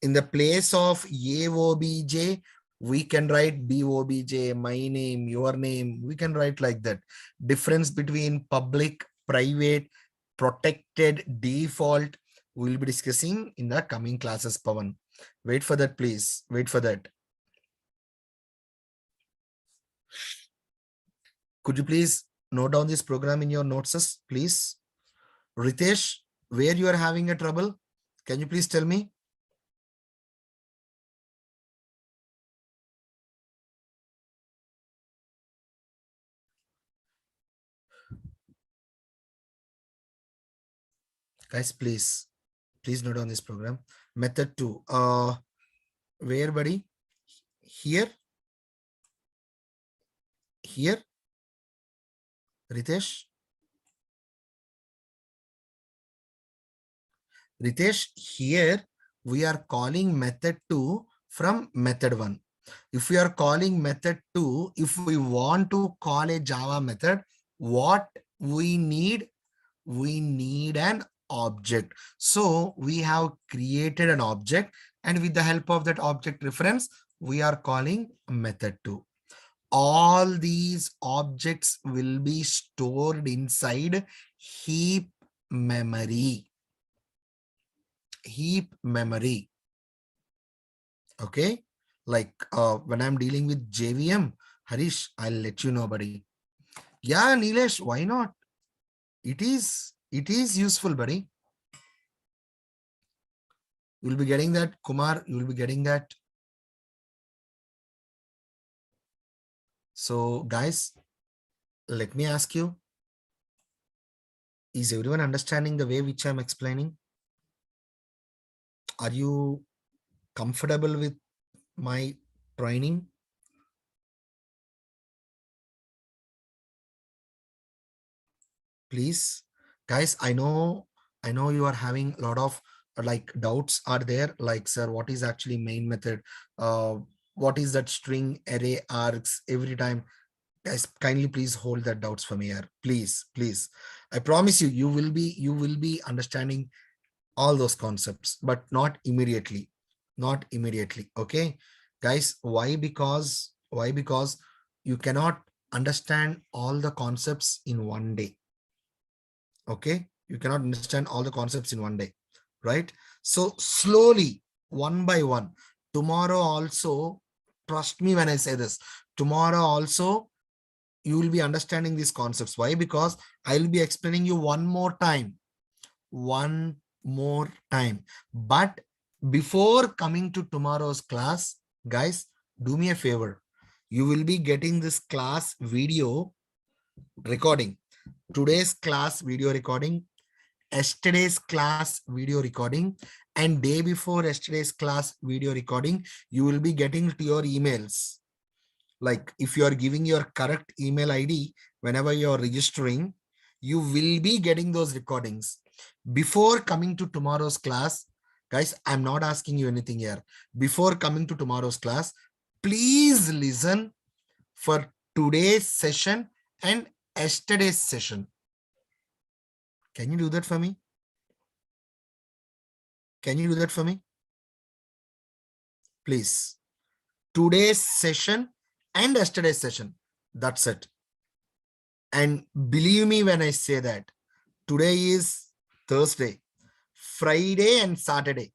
In the place of AOBJ, we can write BOBJ, my name, your name. We can write like that. Difference between public, private, protected, default, we'll be discussing in the coming classes, Pawan. Wait for that, please. Wait for that. Could you please note down this program in your notes, please? Ritesh, where you are having a trouble? Can you please tell me? Guys, please note down this program. Method 2. Where, buddy? Here? Here? Ritesh? Ritesh, here we are calling method 2 from method 1. If we are calling method 2, if we want to call a Java method, what we need? We need an object. So we have created an object, and with the help of that object reference, we are calling method 2. All these objects will be stored inside heap memory. Heap memory. Okay. Like when I'm dealing with JVM, Harish, I'll let you know, buddy. Yeah, Nilesh, why not? It is useful, buddy. You'll be getting that, Kumar. You'll be getting that. So, guys, let me ask you, is everyone understanding the way which I'm explaining? Are you comfortable with my training? Please, guys, I know you are having a lot of like doubts are there, like, sir, what is actually main method? What is that string array args every time? Guys, kindly please hold that doubts for me here. Please. I promise you, you will be understanding all those concepts, but not immediately. Not immediately. Okay. Guys, why? Because you cannot understand all the concepts in one day. Okay. You cannot understand all the concepts in one day, right? So slowly, one by one, tomorrow also, trust me when I say this, tomorrow also you will be understanding these concepts. Why? Because I will be explaining you one more time. One more time. But before coming to tomorrow's class, guys, do me a favor. You will be getting this class video recording. Today's class video recording, yesterday's class video recording, and day before yesterday's class video recording, you will be getting to your emails. Like if you are giving your correct email ID whenever you are registering, you will be getting those recordings. Before coming to tomorrow's class, guys, I'm not asking you anything here. Before coming to tomorrow's class, please listen for today's session and yesterday's session. Can you do that for me? Can you do that for me? Please. Today's session and yesterday's session. That's it. And believe me when I say that today is Thursday, Friday and Saturday.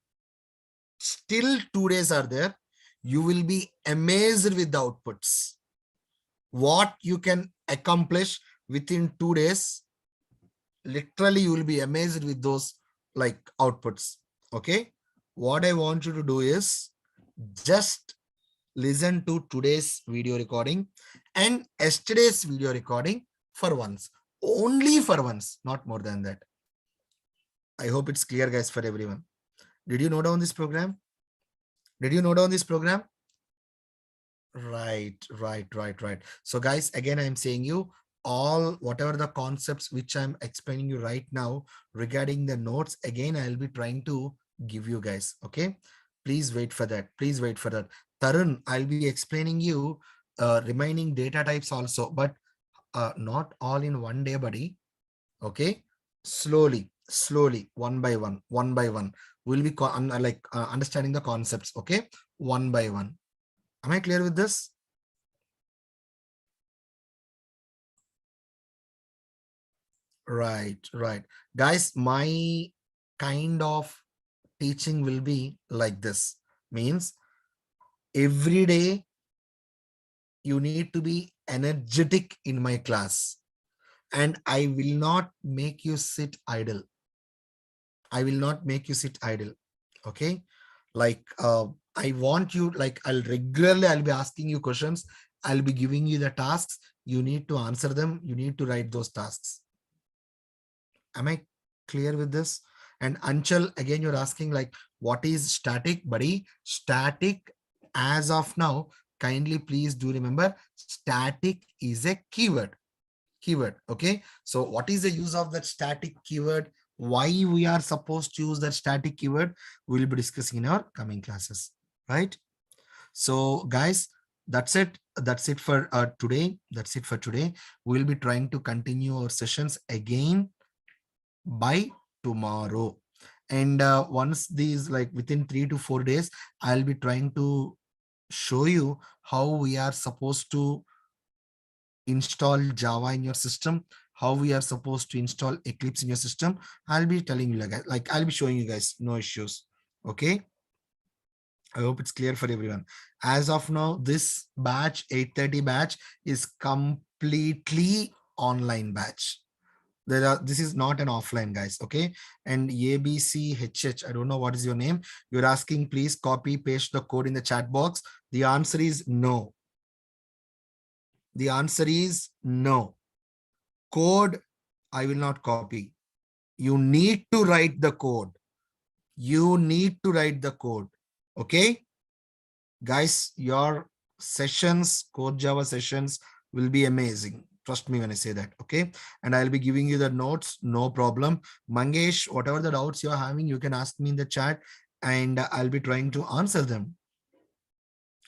Still 2 days are there. You will be amazed with the outputs. What you can accomplish within 2 days. Literally, you will be amazed with those like outputs. Okay. What I want you to do is just listen to today's video recording and yesterday's video recording for once. Only for once, not more than that. I hope it's clear, guys, for everyone. Did you note down this program? Did you note down this program? Right. So guys, again, I'm saying you all, whatever the concepts which I'm explaining you right now regarding the notes, again, I'll be trying to give you guys. Okay. Please wait for that. Please wait for that. Tarun, I'll be explaining you remaining data types also, but not all in one day, buddy. Okay. Slowly, one by one, we'll be understanding the concepts. Okay. One by one. Am I clear with this? Right. Guys, my kind of teaching will be like this. Means every day You need to be energetic in my class, and I will not make you sit idle. I will not make you sit idle. Okay. Like, I want you, like, I'll be asking you questions. I'll be giving you the tasks. You need to answer them. You need to write those tasks. Am I clear with this? And Anchal, again, you're asking like, what is static, buddy? Static, as of now, kindly please do remember, static is a keyword. Okay. So what is the use of that static keyword? Why we are supposed to use that static keyword? We'll be discussing in our coming classes, right? So guys, that's it for today. That's it for today. We'll be trying to continue our sessions again by tomorrow. And once these, like within 3 to 4 days, I'll be trying to show you how we are supposed to install Java in your system, how we are supposed to install Eclipse in your system. I'll be telling you, like I'll be showing you guys, no issues. Okay. I hope it's clear for everyone. As of now, this batch, 8:30 batch, is completely online batch. This is not an offline, guys. Okay. And ABCHH, I don't know what is your name. You're asking, please copy, paste the code in the chat box. The answer is no. The answer is no. Code, I will not copy. You need to write the code. You need to write the code. Okay. Guys, your sessions, Core Java sessions will be amazing. Trust me when I say that. Okay. And I'll be giving you the notes. No problem. Mangesh, whatever the doubts you're having, you can ask me in the chat and I'll be trying to answer them.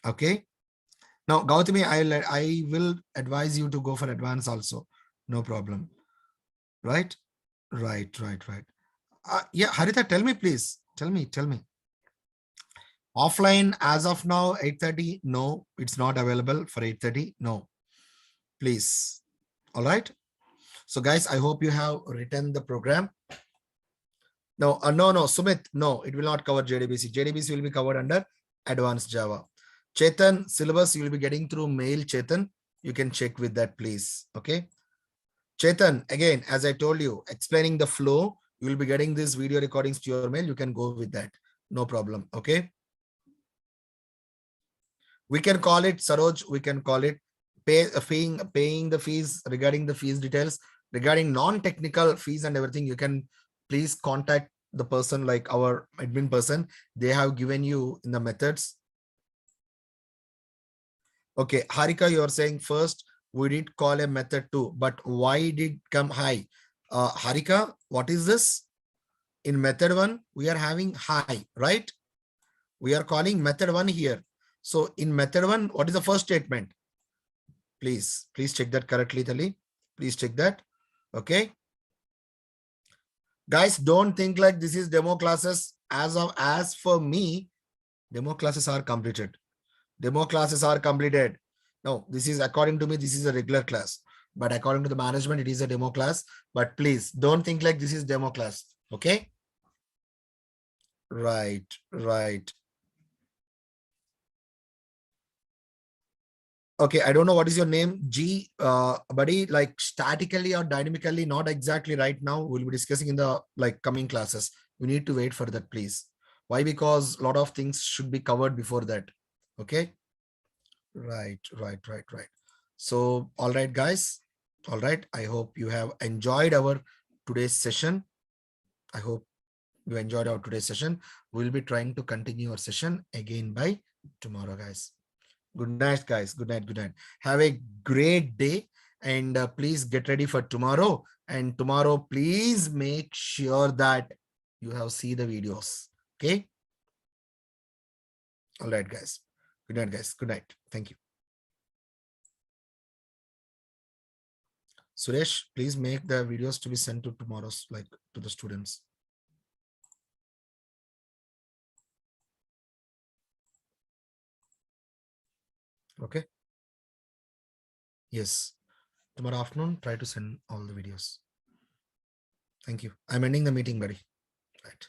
Okay. Now, Gautami, I will advise you to go for advance also. No problem. Right? Right. Yeah, Harita, tell me, please. Tell me. Offline as of now, 8:30. No, it's not available for 8:30. No, please. All right. So guys, I hope you have written the program. No, no, Sumit, no, it will not cover JDBC. JDBC will be covered under advanced Java. Chetan, syllabus you will be getting through mail, Chetan. You can check with that, please. Okay. Chetan, again, as I told you, explaining the flow, you will be getting these video recordings to your mail. You can go with that. No problem. Okay. We can call it, Saroj, we can call it paying the fees. Regarding the fees details, regarding non-technical fees and everything, you can please contact the person, like our admin person. They have given you in the methods. Okay, Harika, you are saying first we did call a method too, but why did come high? Harika, what is this? In method one, we are having high, right? We are calling method one here. So in method one, what is the first statement? Please check that correctly, Tali. Please check that. Okay. Guys, don't think like this is demo classes. As for me, demo classes are completed. Demo classes are completed. No, this is, according to me, this is a regular class. But according to the management, it is a demo class. But please don't think like this is demo class. Okay. Right. Okay, I don't know what is your name, G, buddy, like statically or dynamically, not exactly right now. We'll be discussing in the like coming classes. You need to wait for that, please. Why? Because a lot of things should be covered before that. Okay. Right. So, all right, guys. All right. I hope you have enjoyed our today's session. I hope you enjoyed our today's session. We'll be trying to continue our session again by tomorrow, guys. Good night, guys. Good night. Have a great day. And please get ready for tomorrow. And tomorrow, please make sure that you have seen the videos. Okay. All right, guys. Good night, guys. Good night. Thank you. Suresh, please make the videos to be sent to tomorrow's, like to the students. Okay. Yes. Tomorrow afternoon, try to send all the videos. Thank you. I'm ending the meeting, buddy. Right.